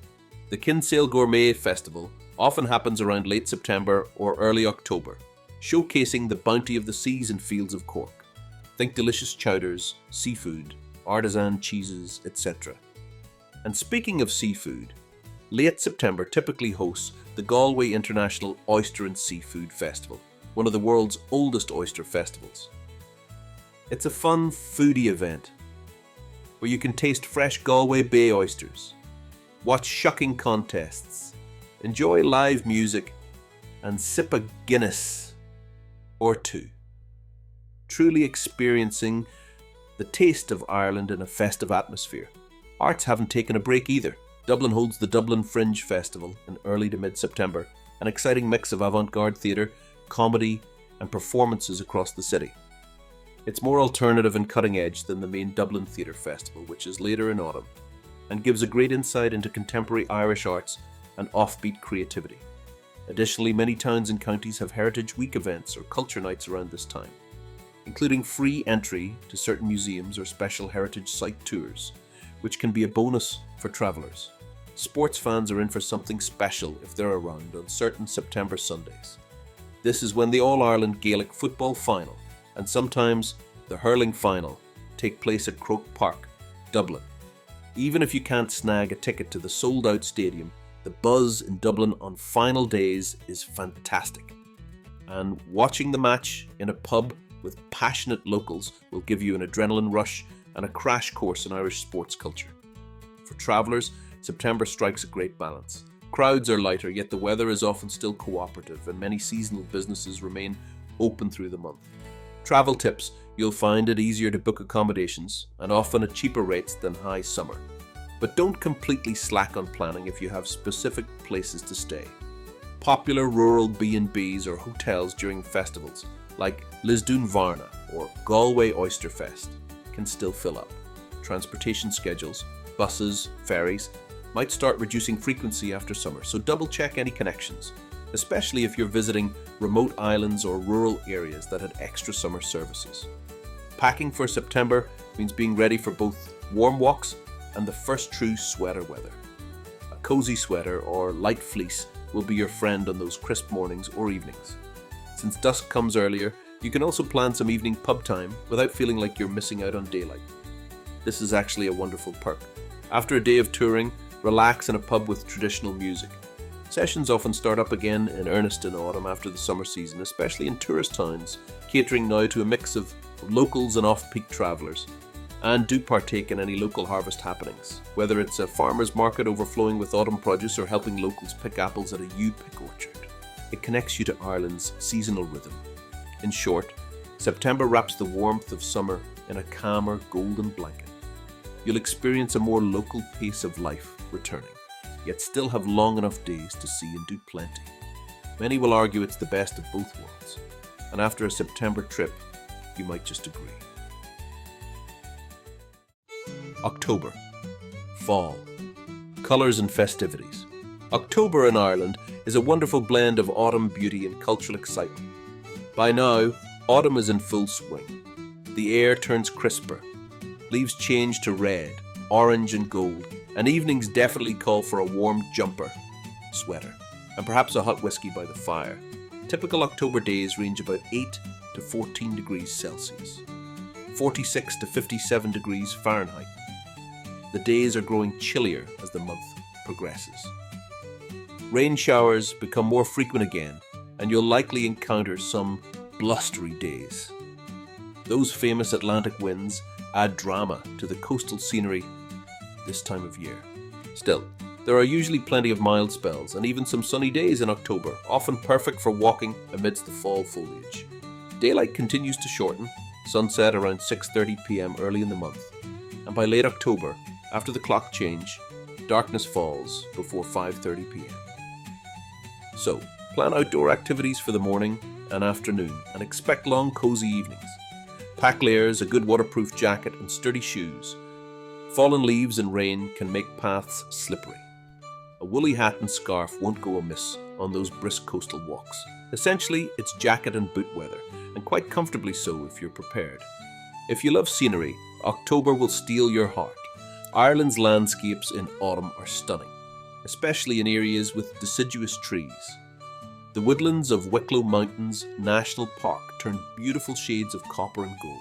The Kinsale Gourmet Festival often happens around late September or early October, showcasing the bounty of the seas and fields of Cork. Think delicious chowders, seafood, artisan cheeses, etc. And speaking of seafood, late September typically hosts the Galway International Oyster and Seafood Festival, one of the world's oldest oyster festivals. It's a fun foodie event where you can taste fresh Galway Bay oysters, watch shucking contests, enjoy live music, and sip a Guinness or two. Truly experiencing the taste of Ireland in a festive atmosphere. Arts haven't taken a break either. Dublin holds the Dublin Fringe Festival in early to mid-September, an exciting mix of avant-garde theatre, comedy, and performances across the city. It's more alternative and cutting-edge than the main Dublin Theatre Festival, which is later in autumn, and gives a great insight into contemporary Irish arts and offbeat creativity. Additionally, many towns and counties have Heritage Week events or culture nights around this time, including free entry to certain museums or special heritage site tours, which can be a bonus for travellers. Sports fans are in for something special if they're around on certain September Sundays. This is when the All-Ireland Gaelic football final and sometimes the hurling final take place at Croke Park, Dublin. Even if you can't snag a ticket to the sold-out stadium, the buzz in Dublin on final days is fantastic. And watching the match in a pub with passionate locals will give you an adrenaline rush and a crash course in Irish sports culture. For travellers, September strikes a great balance. Crowds are lighter, yet the weather is often still cooperative and many seasonal businesses remain open through the month. Travel tips: you'll find it easier to book accommodations and often at cheaper rates than high summer. But don't completely slack on planning if you have specific places to stay. Popular rural B&Bs or hotels during festivals like Lisdoon Varna or Galway Oyster Fest can still fill up. Transportation schedules, buses, ferries, might start reducing frequency after summer, so double check any connections, especially if you're visiting remote islands or rural areas that had extra summer services. Packing for September means being ready for both warm walks and the first true sweater weather. A cozy sweater or light fleece will be your friend on those crisp mornings or evenings. Since dusk comes earlier, you can also plan some evening pub time without feeling like you're missing out on daylight. This is actually a wonderful perk. After a day of touring, relax in a pub with traditional music. Sessions often start up again in earnest in autumn after the summer season, especially in tourist towns, catering now to a mix of locals and off-peak travellers, and do partake in any local harvest happenings, whether it's a farmer's market overflowing with autumn produce or helping locals pick apples at a yew pick orchard. It connects you to Ireland's seasonal rhythm. In short, September wraps the warmth of summer in a calmer golden blanket. You'll experience a more local pace of life returning, yet still have long enough days to see and do plenty. Many will argue it's the best of both worlds, and after a September trip, you might just agree. October. Fall. Colours and festivities. October in Ireland is a wonderful blend of autumn beauty and cultural excitement. By now, autumn is in full swing. The air turns crisper, leaves change to red, orange and gold, and evenings definitely call for a warm jumper, sweater, and perhaps a hot whiskey by the fire. Typical October days range about 8 to 14 degrees Celsius, 46 to 57 degrees Fahrenheit. The days are growing chillier as the month progresses. Rain showers become more frequent again, and you'll likely encounter some blustery days. Those famous Atlantic winds add drama to the coastal scenery this time of year. Still, there are usually plenty of mild spells and even some sunny days in October, often perfect for walking amidst the fall foliage. Daylight continues to shorten, sunset around 6:30 p.m. early in the month, and by late October, after the clock change, darkness falls before 5:30 p.m. So, plan outdoor activities for the morning and afternoon and expect long cozy evenings. Pack layers, a good waterproof jacket and sturdy shoes. Fallen leaves and rain can make paths slippery. A woolly hat and scarf won't go amiss on those brisk coastal walks. Essentially, it's jacket and boot weather, and quite comfortably so if you're prepared. If you love scenery, October will steal your heart. Ireland's landscapes in autumn are stunning, especially in areas with deciduous trees. The woodlands of Wicklow Mountains National Park turn beautiful shades of copper and gold.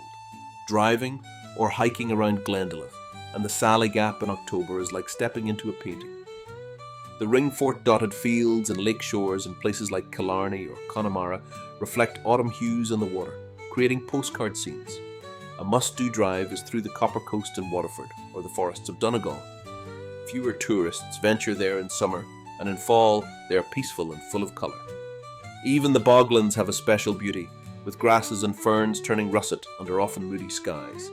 Driving or hiking around Glendalough and the Sally Gap in October is like stepping into a painting. The Ringfort-dotted fields and lake shores in places like Killarney or Connemara reflect autumn hues on the water, creating postcard scenes. A must-do drive is through the Copper Coast in Waterford or the forests of Donegal. Fewer tourists venture there in summer, and in fall they are peaceful and full of colour. Even the boglands have a special beauty, with grasses and ferns turning russet under often moody skies.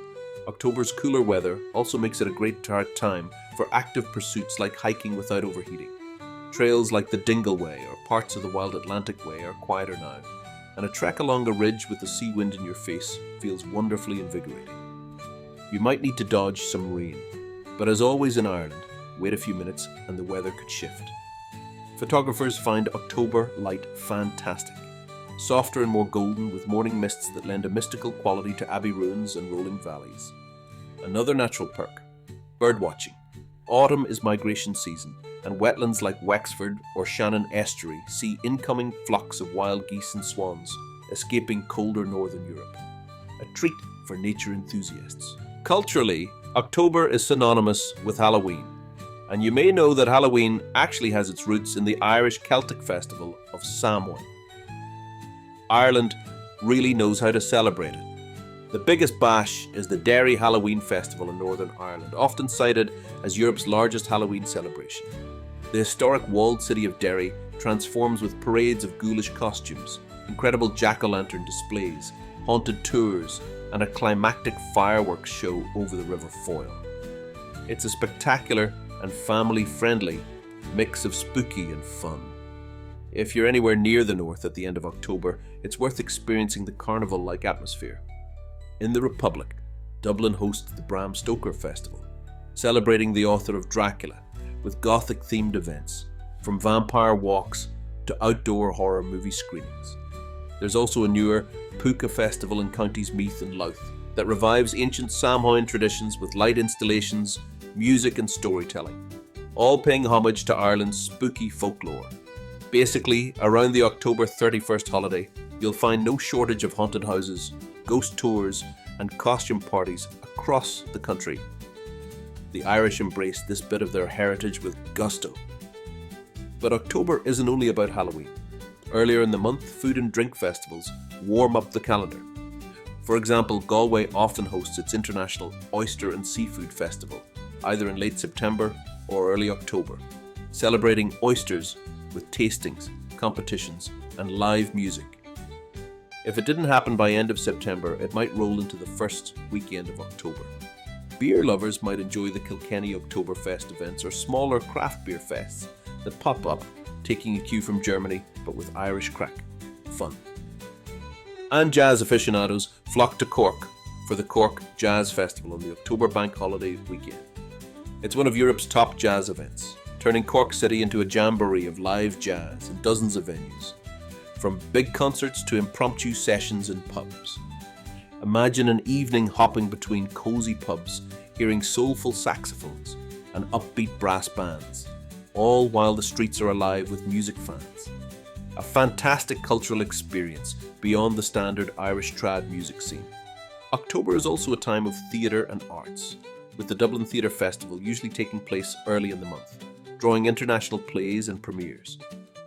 October's cooler weather also makes it a great time for active pursuits like hiking without overheating. Trails like the Dingle Way or parts of the Wild Atlantic Way are quieter now, and a trek along a ridge with the sea wind in your face feels wonderfully invigorating. You might need to dodge some rain, but as always in Ireland, wait a few minutes and the weather could shift. Photographers find October light fantastic, softer and more golden with morning mists that lend a mystical quality to abbey ruins and rolling valleys. Another natural perk, birdwatching. Autumn is migration season, and wetlands like Wexford or Shannon Estuary see incoming flocks of wild geese and swans escaping colder northern Europe. A treat for nature enthusiasts. Culturally, October is synonymous with Halloween, and you may know that Halloween actually has its roots in the Irish Celtic festival of Samhain. Ireland really knows how to celebrate it. The biggest bash is the Derry Halloween Festival in Northern Ireland, often cited as Europe's largest Halloween celebration. The historic walled city of Derry transforms with parades of ghoulish costumes, incredible jack-o'-lantern displays, haunted tours, and a climactic fireworks show over the River Foyle. It's a spectacular and family-friendly mix of spooky and fun. If you're anywhere near the north at the end of October, it's worth experiencing the carnival-like atmosphere. In the Republic, Dublin hosts the Bram Stoker Festival, celebrating the author of Dracula with Gothic-themed events, from vampire walks to outdoor horror movie screenings. There's also a newer Puka Festival in counties Meath and Louth that revives ancient Samhain traditions with light installations, music and storytelling, all paying homage to Ireland's spooky folklore. Basically, around the October 31st holiday, you'll find no shortage of haunted houses, ghost tours, and costume parties across the country. The Irish embrace this bit of their heritage with gusto. But October isn't only about Halloween. Earlier in the month, food and drink festivals warm up the calendar. For example, Galway often hosts its International Oyster and Seafood Festival, either in late September or early October, celebrating oysters with tastings, competitions, and live music. If it didn't happen by end of September, it might roll into the first weekend of October. Beer lovers might enjoy the Kilkenny Oktoberfest events or smaller craft beer fests that pop up, taking a cue from Germany, but with Irish crack. Fun. And jazz aficionados flock to Cork for the Cork Jazz Festival on the October bank holiday weekend. It's one of Europe's top jazz events, turning Cork City into a jamboree of live jazz in dozens of venues, from big concerts to impromptu sessions in pubs. Imagine an evening hopping between cosy pubs, hearing soulful saxophones and upbeat brass bands, all while the streets are alive with music fans. A fantastic cultural experience beyond the standard Irish trad music scene. October is also a time of theatre and arts, with the Dublin Theatre Festival usually taking place early in the month, drawing international plays and premieres.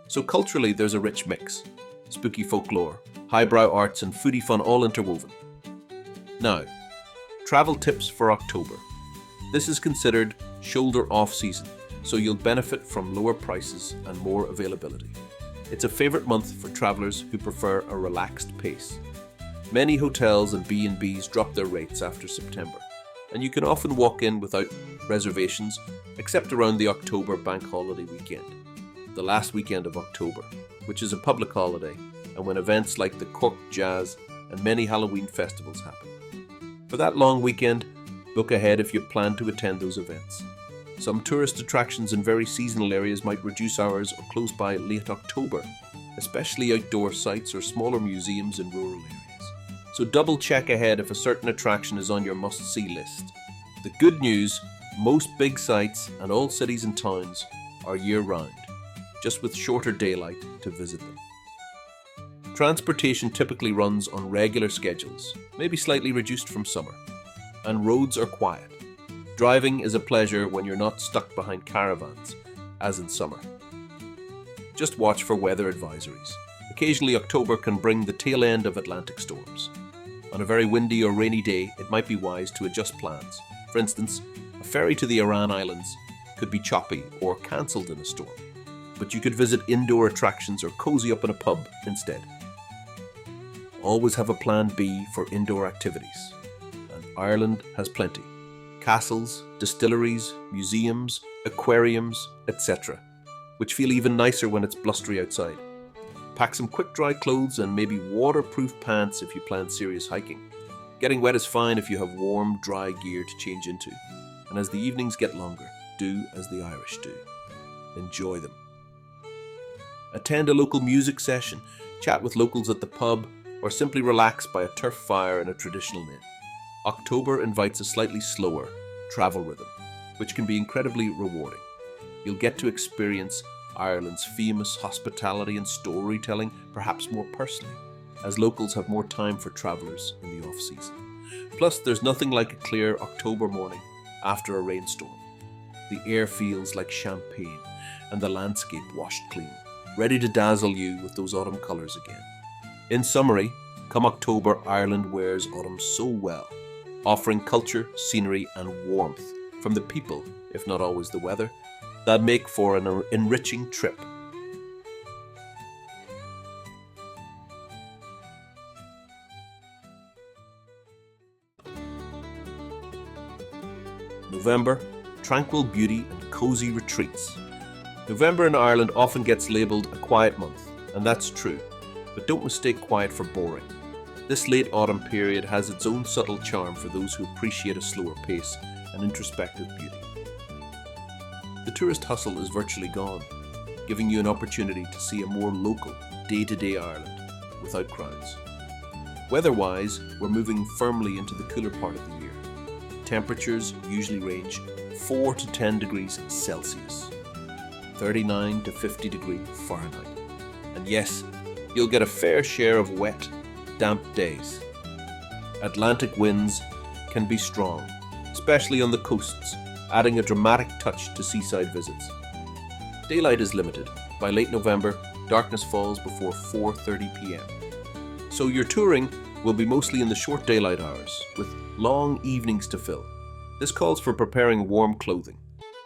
So culturally there's a rich mix. Spooky folklore, highbrow arts and foodie fun all interwoven. Now, travel tips for October. This is considered shoulder off season, so you'll benefit from lower prices and more availability. It's a favourite month for travellers who prefer a relaxed pace. Many hotels and B&Bs drop their rates after September, and you can often walk in without reservations except around the October bank holiday weekend, the last weekend of October, which is a public holiday and when events like the Cork Jazz and many Halloween festivals happen. For that long weekend, book ahead if you plan to attend those events. Some tourist attractions in very seasonal areas might reduce hours or close by late October, especially outdoor sites or smaller museums in rural areas. So double check ahead if a certain attraction is on your must-see list. The good news, most big sites and all cities and towns are year-round, just with shorter daylight to visit them. Transportation typically runs on regular schedules, maybe slightly reduced from summer, and roads are quiet. Driving is a pleasure when you're not stuck behind caravans, as in summer. Just watch for weather advisories. Occasionally October can bring the tail end of Atlantic storms. On a very windy or rainy day, it might be wise to adjust plans. For instance, a ferry to the Aran Islands could be choppy or cancelled in a storm, but you could visit indoor attractions or cozy up in a pub instead. Always have a plan B for indoor activities, and Ireland has plenty. Castles, distilleries, museums, aquariums, etc., which feel even nicer when it's blustery outside. Pack some quick dry clothes and maybe waterproof pants if you plan serious hiking. Getting wet is fine if you have warm, dry gear to change into. And as the evenings get longer, do as the Irish do. Enjoy them. Attend a local music session, chat with locals at the pub, or simply relax by a turf fire in a traditional inn. October invites a slightly slower travel rhythm, which can be incredibly rewarding. You'll get to experience Ireland's famous hospitality and storytelling, perhaps more personally, as locals have more time for travellers in the off-season. Plus, there's nothing like a clear October morning after a rainstorm. The air feels like champagne and the landscape washed clean, ready to dazzle you with those autumn colours again. In summary, come October, Ireland wears autumn so well, offering culture, scenery and warmth from the people, if not always the weather, that make for an enriching trip. November, tranquil beauty and cosy retreats. November in Ireland often gets labelled a quiet month, and that's true, but don't mistake quiet for boring. This late autumn period has its own subtle charm for those who appreciate a slower pace and introspective beauty. The tourist hustle is virtually gone, giving you an opportunity to see a more local, day-to-day Ireland without crowds. Weather-wise, we're moving firmly into the cooler part of the year. Temperatures usually range 4 to 10 degrees Celsius, 39 to 50 degrees Fahrenheit. And yes, you'll get a fair share of wet, damp days. Atlantic winds can be strong, especially on the coasts, adding a dramatic touch to seaside visits. Daylight is limited, By late November, darkness falls before 4:30 p.m. So your touring will be mostly in the short daylight hours, with long evenings to fill. This calls for preparing warm clothing.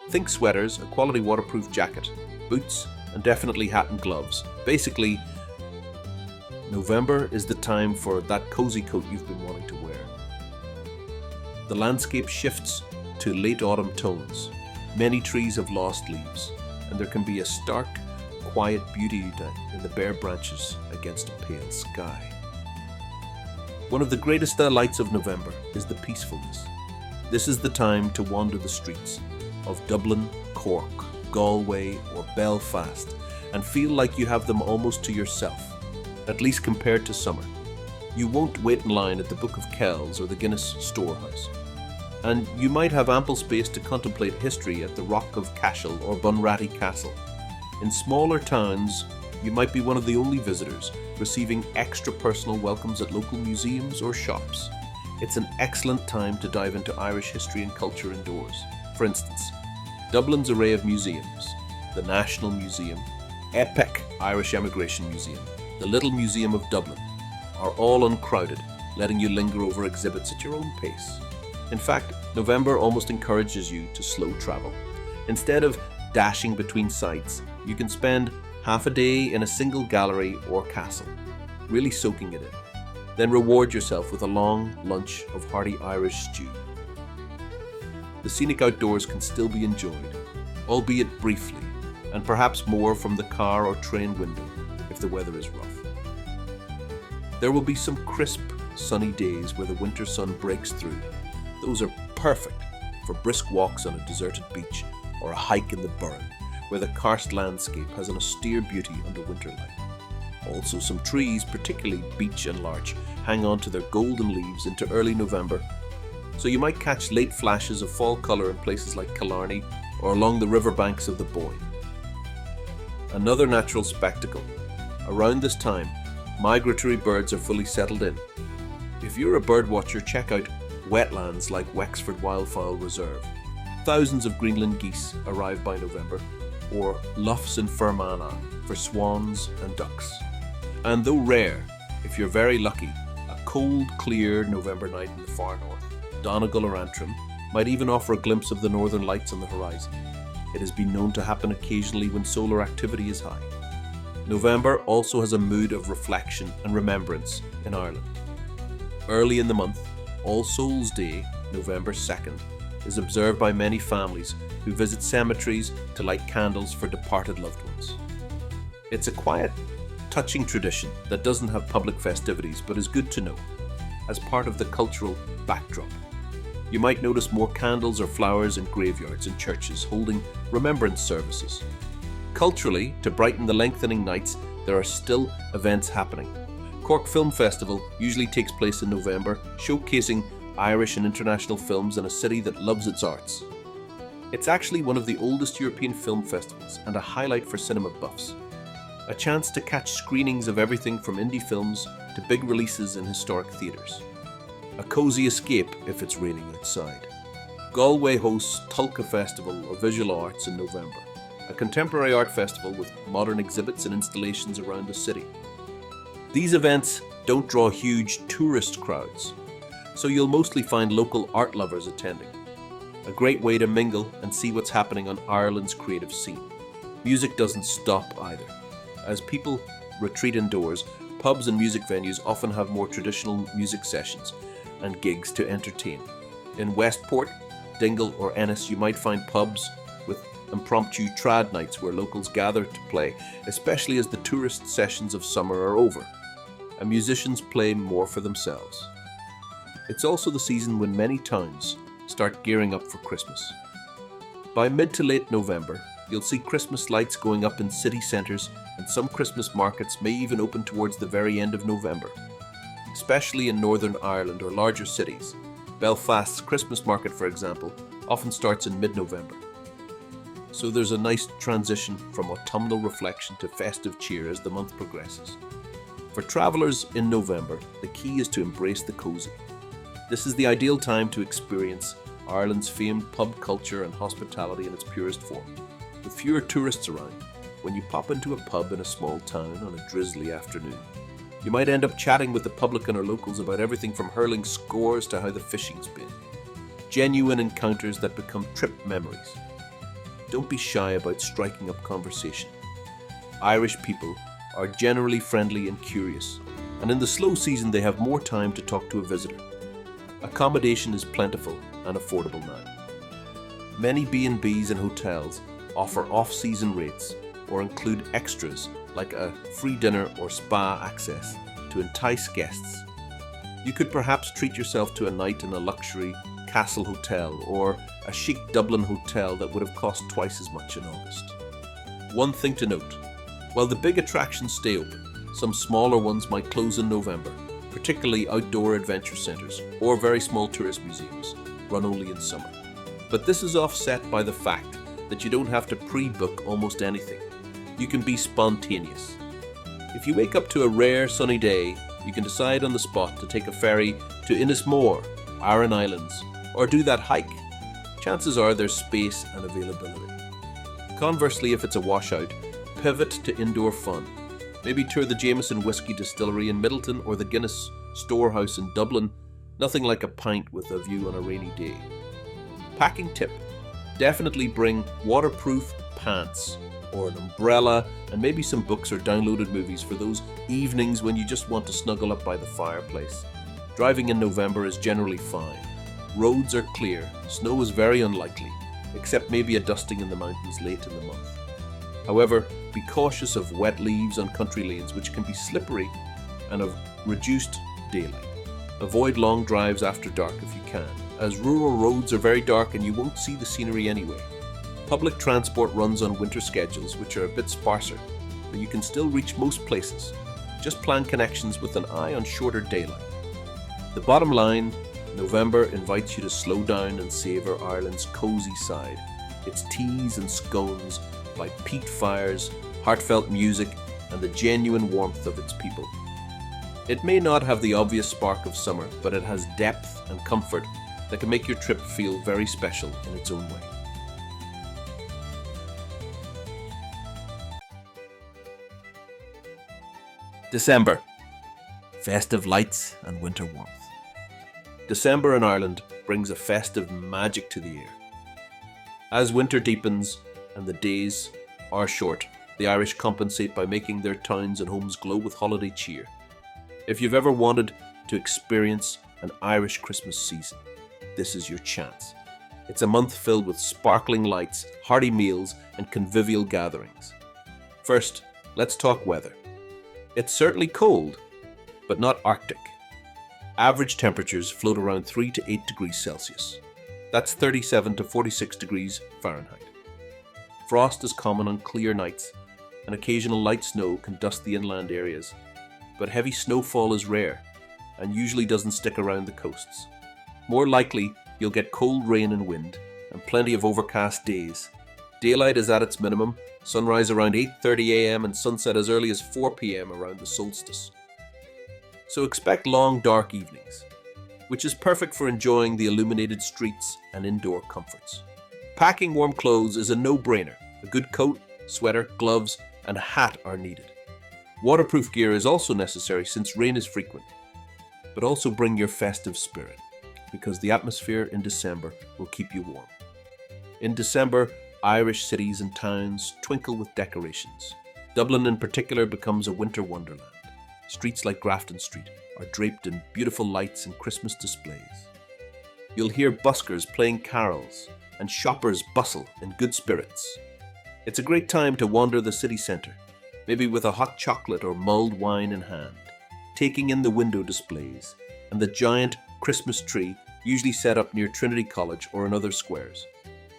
Think sweaters, a quality waterproof jacket, boots, and definitely hat and gloves. Basically, November is the time for that cozy coat you've been wanting to wear. The landscape shifts to late autumn tones. Many trees have lost leaves, and there can be a stark, quiet beauty in the bare branches against a pale sky. One of the greatest delights of November is the peacefulness. This is the time to wander the streets of Dublin, Cork, Galway, or Belfast and feel like you have them almost to yourself, at least compared to summer. You won't wait in line at the Book of Kells or the Guinness Storehouse. And you might have ample space to contemplate history at the Rock of Cashel or Bunratty Castle. In smaller towns, you might be one of the only visitors receiving extra personal welcomes at local museums or shops. It's an excellent time to dive into Irish history and culture indoors. For instance, Dublin's array of museums, the National Museum, Epic Irish Emigration Museum, the Little Museum of Dublin, are all uncrowded, letting you linger over exhibits at your own pace. In fact, November almost encourages you to slow travel. Instead of dashing between sites, you can spend half a day in a single gallery or castle, really soaking it in. Then reward yourself with a long lunch of hearty Irish stew. The scenic outdoors can still be enjoyed, albeit briefly, and perhaps more from the car or train window if the weather is rough. There will be some crisp, sunny days where the winter sun breaks through. Those are perfect for brisk walks on a deserted beach or a hike in the Burren, where the karst landscape has an austere beauty under winter light. Also, some trees, particularly beech and larch, hang on to their golden leaves into early November, so you might catch late flashes of fall colour in places like Killarney or along the riverbanks of the Boyne. Another natural spectacle. Around this time, migratory birds are fully settled in. If you're a birdwatcher, check out wetlands like Wexford Wildfowl Reserve. Thousands of Greenland geese arrive by November, or Loughs in Fermanagh for swans and ducks. And though rare, if you're very lucky, a cold, clear November night in the far north, Donegal or Antrim, might even offer a glimpse of the northern lights on the horizon. It has been known to happen occasionally when solar activity is high. November also has a mood of reflection and remembrance in Ireland. Early in the month, All Souls' Day, November 2nd, is observed by many families who visit cemeteries to light candles for departed loved ones. It's a quiet, touching tradition that doesn't have public festivities but is good to know as part of the cultural backdrop. You might notice more candles or flowers in graveyards and churches holding remembrance services. Culturally, to brighten the lengthening nights, there are still events happening. Cork Film Festival usually takes place in November, showcasing Irish and international films in a city that loves its arts. It's actually one of the oldest European film festivals and a highlight for cinema buffs. A chance to catch screenings of everything from indie films to big releases in historic theatres. A cosy escape if it's raining outside. Galway hosts Tulka Festival of Visual Arts in November, a contemporary art festival with modern exhibits and installations around the city. These events don't draw huge tourist crowds, so you'll mostly find local art lovers attending. A great way to mingle and see what's happening on Ireland's creative scene. Music doesn't stop either. As people retreat indoors, pubs and music venues often have more traditional music sessions and gigs to entertain. In Westport, Dingle or Ennis, you might find pubs with impromptu trad nights where locals gather to play, especially as the tourist sessions of summer are over, and musicians play more for themselves. It's also the season when many towns start gearing up for Christmas. By mid to late November, you'll see Christmas lights going up in city centres, and some Christmas markets may even open towards the very end of November. Especially in Northern Ireland or larger cities, Belfast's Christmas market, for example, often starts in mid-November. So there's a nice transition from autumnal reflection to festive cheer as the month progresses. For travellers in November, the key is to embrace the cosy. This is the ideal time to experience Ireland's famed pub culture and hospitality in its purest form. With fewer tourists around, when you pop into a pub in a small town on a drizzly afternoon. You might end up chatting with the publican or locals about everything from hurling scores to how the fishing's been. Genuine encounters that become trip memories. Don't be shy about striking up conversation. Irish people are generally friendly and curious, and in the slow season they have more time to talk to a visitor. Accommodation is plentiful and affordable now. Many B&Bs and hotels offer off-season rates or include extras like a free dinner or spa access to entice guests. You could perhaps treat yourself to a night in a luxury Castle hotel or a chic Dublin hotel that would have cost twice as much in August. One thing to note, while the big attractions stay open, some smaller ones might close in November, particularly outdoor adventure centres or very small tourist museums, run only in summer. But this is offset by the fact that you don't have to pre-book almost anything. You can be spontaneous. If you wake up to a rare sunny day, you can decide on the spot to take a ferry to Innismore, Aran Islands, or do that hike. Chances are there's space and availability. Conversely, if it's a washout, pivot to indoor fun. Maybe tour the Jameson Whiskey Distillery in Middleton or the Guinness Storehouse in Dublin. Nothing like a pint with a view on a rainy day. Packing tip: definitely bring waterproof pants or an umbrella and maybe some books or downloaded movies for those evenings when you just want to snuggle up by the fireplace. Driving in November is generally fine. Roads are clear, snow is very unlikely, except maybe a dusting in the mountains late in the month. However, be cautious of wet leaves on country lanes, which can be slippery, and of reduced daylight. Avoid long drives after dark if you can, as rural roads are very dark and you won't see the scenery anyway. Public transport runs on winter schedules, which are a bit sparser, but you can still reach most places. Just plan connections with an eye on shorter daylight. The bottom line, November invites you to slow down and savour Ireland's cosy side. Its teas and scones by peat fires, heartfelt music, and the genuine warmth of its people. It may not have the obvious spark of summer, but it has depth and comfort that can make your trip feel very special in its own way. December. Festive lights and winter warmth. December in Ireland brings a festive magic to the air. As winter deepens and the days are short, the Irish compensate by making their towns and homes glow with holiday cheer. If you've ever wanted to experience an Irish Christmas season, this is your chance. It's a month filled with sparkling lights, hearty meals, and convivial gatherings. First, let's talk weather. It's certainly cold, but not Arctic. Average temperatures float around 3 to 8 degrees Celsius. That's 37 to 46 degrees Fahrenheit. Frost is common on clear nights, and occasional light snow can dust the inland areas, but heavy snowfall is rare and usually doesn't stick around the coasts. More likely, you'll get cold rain and wind, and plenty of overcast days. Daylight is at its minimum, sunrise around 8:30 a.m. and sunset as early as 4 p.m. around the solstice. So expect long, dark evenings, which is perfect for enjoying the illuminated streets and indoor comforts. Packing warm clothes is a no-brainer. A good coat, sweater, gloves, and a hat are needed. Waterproof gear is also necessary since rain is frequent. But also bring your festive spirit, because the atmosphere in December will keep you warm. In December, Irish cities and towns twinkle with decorations. Dublin in particular becomes a winter wonderland. Streets like Grafton Street are draped in beautiful lights and Christmas displays. You'll hear buskers playing carols and shoppers bustle in good spirits. It's a great time to wander the city centre, maybe with a hot chocolate or mulled wine in hand, taking in the window displays and the giant Christmas tree usually set up near Trinity College or in other squares.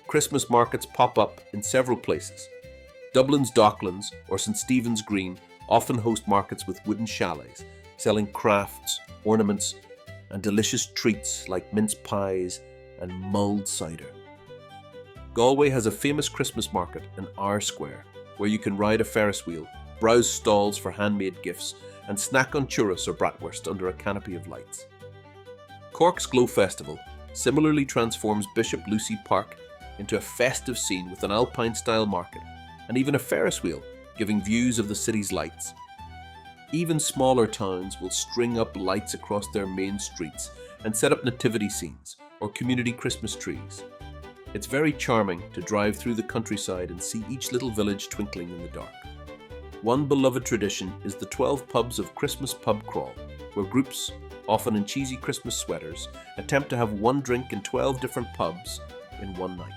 Christmas markets pop up in several places. Dublin's Docklands or St Stephen's Green often host markets with wooden chalets, selling crafts, ornaments, and delicious treats like mince pies and mulled cider. Galway has a famous Christmas market in R Square, where you can ride a Ferris wheel, browse stalls for handmade gifts, and snack on churros or bratwurst under a canopy of lights. Cork's Glow Festival similarly transforms Bishop Lucy Park into a festive scene with an Alpine-style market and even a Ferris wheel giving views of the city's lights. Even smaller towns will string up lights across their main streets and set up nativity scenes or community Christmas trees. It's very charming to drive through the countryside and see each little village twinkling in the dark. One beloved tradition is the 12 pubs of Christmas pub crawl, where groups, often in cheesy Christmas sweaters, attempt to have one drink in 12 different pubs in one night.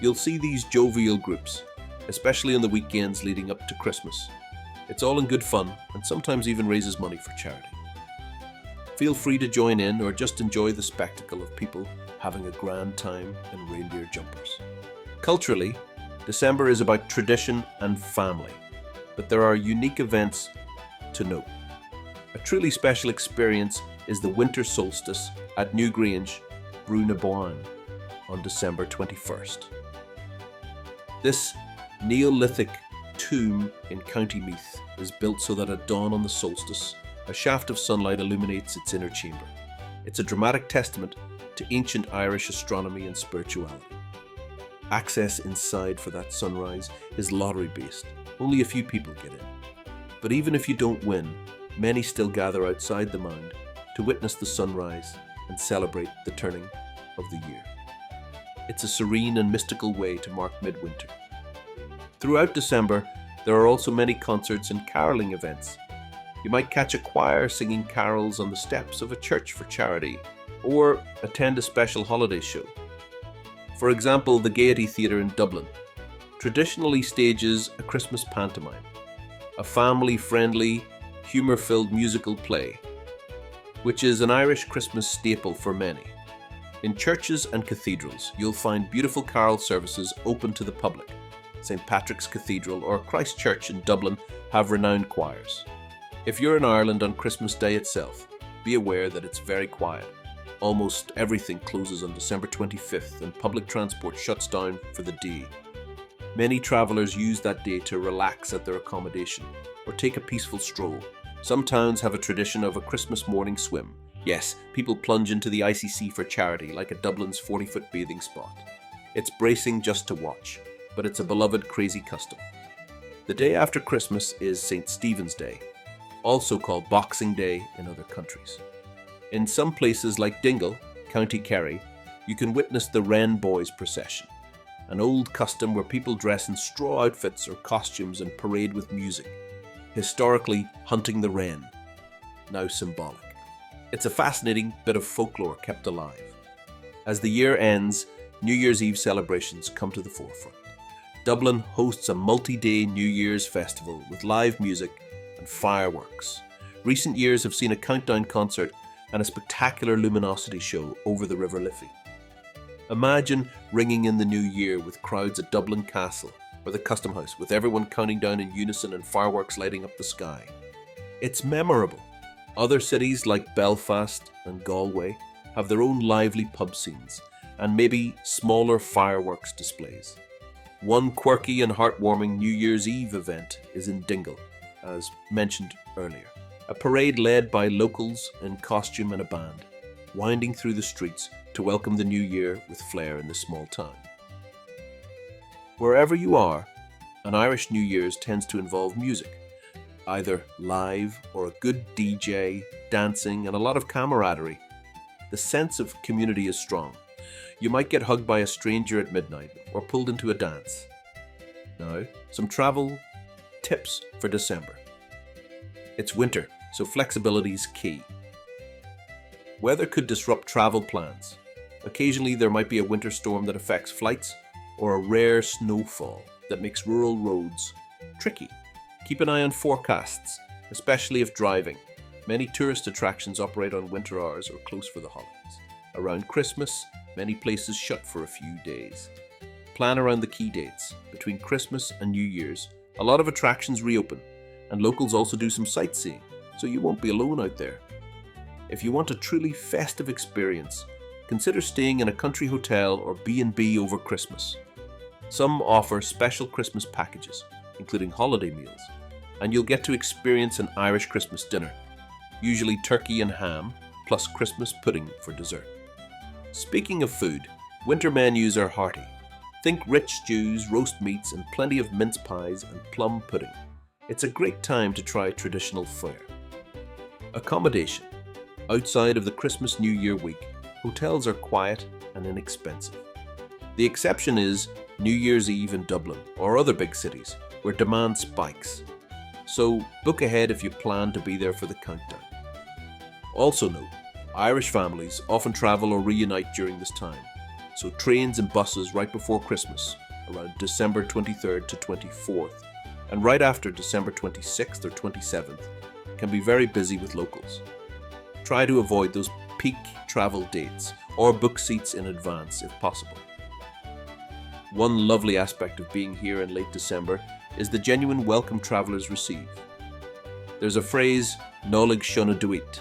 You'll see these jovial groups, especially on the weekends leading up to Christmas. It's all in good fun and sometimes even raises money for charity. Feel free to join in or just enjoy the spectacle of people having a grand time in reindeer jumpers. Culturally, December is about tradition and family, but there are unique events to note. A truly special experience is the winter solstice at Newgrange, Brú na Bóinne, on December 21st. This Neolithic tomb in County Meath is built so that at dawn on the solstice, a shaft of sunlight illuminates its inner chamber. It's a dramatic testament to ancient Irish astronomy and spirituality. Access inside for that sunrise is lottery-based. Only a few people get in. But even if you don't win, many still gather outside the mound to witness the sunrise and celebrate the turning of the year. It's a serene and mystical way to mark midwinter. Throughout December, there are also many concerts and caroling events. You might catch a choir singing carols on the steps of a church for charity, or attend a special holiday show. For example, the Gaiety Theatre in Dublin traditionally stages a Christmas pantomime, a family-friendly, humour-filled musical play, which is an Irish Christmas staple for many. In churches and cathedrals, you'll find beautiful carol services open to the public. St. Patrick's Cathedral or Christ Church in Dublin have renowned choirs. If you're in Ireland on Christmas Day itself, be aware that it's very quiet. Almost everything closes on December 25th and public transport shuts down for the day. Many travellers use that day to relax at their accommodation or take a peaceful stroll. Some towns have a tradition of a Christmas morning swim. Yes, people plunge into the icy sea for charity, like at Dublin's 40-foot bathing spot. It's bracing just to watch, but it's a beloved crazy custom. The day after Christmas is St. Stephen's Day, also called Boxing Day in other countries. In some places like Dingle, County Kerry, you can witness the Wren Boys procession, an old custom where people dress in straw outfits or costumes and parade with music, historically hunting the wren, now symbolic. It's a fascinating bit of folklore kept alive. As the year ends, New Year's Eve celebrations come to the forefront. Dublin hosts a multi-day New Year's festival with live music and fireworks. Recent years have seen a countdown concert and a spectacular luminosity show over the River Liffey. Imagine ringing in the new year with crowds at Dublin Castle or the Custom House, with everyone counting down in unison and fireworks lighting up the sky. It's memorable. Other cities like Belfast and Galway have their own lively pub scenes and maybe smaller fireworks displays. One quirky and heartwarming New Year's Eve event is in Dingle, as mentioned earlier. A parade led by locals in costume and a band, winding through the streets to welcome the new year with flair in this small town. Wherever you are, an Irish New Year's tends to involve music, either live or a good DJ, dancing, and a lot of camaraderie. The sense of community is strong. You might get hugged by a stranger at midnight or pulled into a dance. Now, some travel tips for December. It's winter, so flexibility is key. Weather could disrupt travel plans. Occasionally there might be a winter storm that affects flights or a rare snowfall that makes rural roads tricky. Keep an eye on forecasts, especially if driving. Many tourist attractions operate on winter hours or close for the holidays. Around Christmas, many places shut for a few days. Plan around the key dates. Between Christmas and New Year's, a lot of attractions reopen, and locals also do some sightseeing, so you won't be alone out there. If you want a truly festive experience, consider staying in a country hotel or B&B over Christmas. Some offer special Christmas packages, including holiday meals, and you'll get to experience an Irish Christmas dinner, usually turkey and ham, plus Christmas pudding for dessert. Speaking of food, winter menus are hearty. Think rich stews, roast meats, and plenty of mince pies and plum pudding. It's a great time to try traditional fare. Accommodation. Outside of the Christmas New Year week, hotels are quiet and inexpensive. The exception is New Year's Eve in Dublin or other big cities, where demand spikes. So book ahead if you plan to be there for the countdown. Also note, Irish families often travel or reunite during this time, so trains and buses right before Christmas, around December 23rd to 24th, and right after December 26th or 27th, can be very busy with locals. Try to avoid those peak travel dates or book seats in advance if possible. One lovely aspect of being here in late December is the genuine welcome travellers receive. There's a phrase, Nollaig Shona Duit,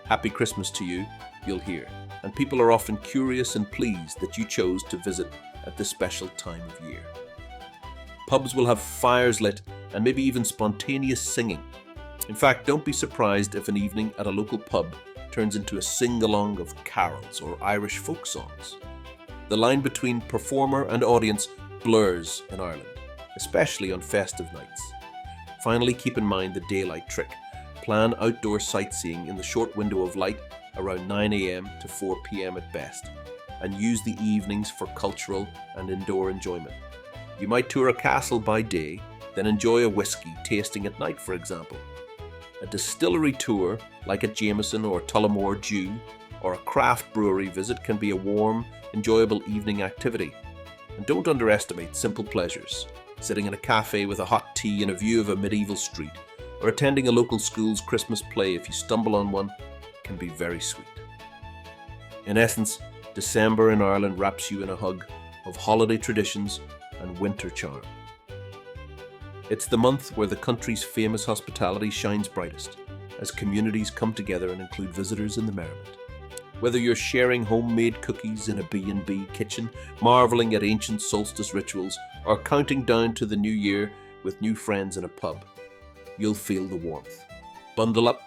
Happy Christmas to you, you'll hear, and people are often curious and pleased that you chose to visit at this special time of year. Pubs will have fires lit and maybe even spontaneous singing. In fact, don't be surprised if an evening at a local pub turns into a sing-along of carols or Irish folk songs. The line between performer and audience blurs in Ireland, especially on festive nights. Finally, keep in mind the daylight trick. Plan outdoor sightseeing in the short window of light around 9 a.m. to 4 p.m. at best, and use the evenings for cultural and indoor enjoyment. You might tour a castle by day, then enjoy a whiskey tasting at night, for example. A distillery tour, like at Jameson or Tullamore Dew, or a craft brewery visit can be a warm, enjoyable evening activity. And don't underestimate simple pleasures. Sitting in a cafe with a hot tea and a view of a medieval street, or attending a local school's Christmas play if you stumble on one, can be very sweet. In essence, December in Ireland wraps you in a hug of holiday traditions and winter charm. It's the month where the country's famous hospitality shines brightest, as communities come together and include visitors in the merriment. Whether you're sharing homemade cookies in a B&B kitchen, marvelling at ancient solstice rituals, or counting down to the new year with new friends in a pub, you'll feel the warmth. Bundle up,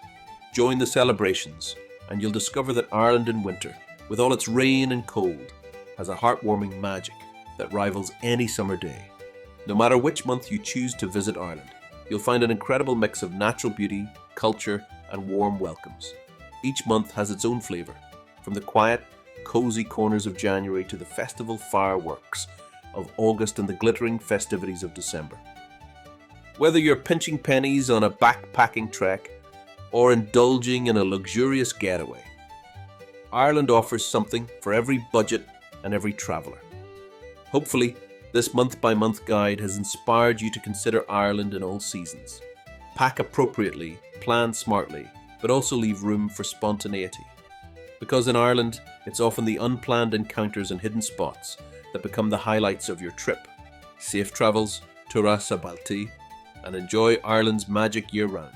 join the celebrations, and you'll discover that Ireland in winter, with all its rain and cold, has a heartwarming magic that rivals any summer day. No matter which month you choose to visit Ireland, you'll find an incredible mix of natural beauty, culture, and warm welcomes. Each month has its own flavour, from the quiet, cosy corners of January to the festival fireworks of August and the glittering festivities of December. Whether you're pinching pennies on a backpacking trek or indulging in a luxurious getaway, Ireland offers something for every budget and every traveller. Hopefully, this month-by-month guide has inspired you to consider Ireland in all seasons. Pack appropriately, plan smartly, but also leave room for spontaneity. Because in Ireland, it's often the unplanned encounters and hidden spots that become the highlights of your trip. Safe travels, Tura Sabalti, and enjoy Ireland's magic year-round.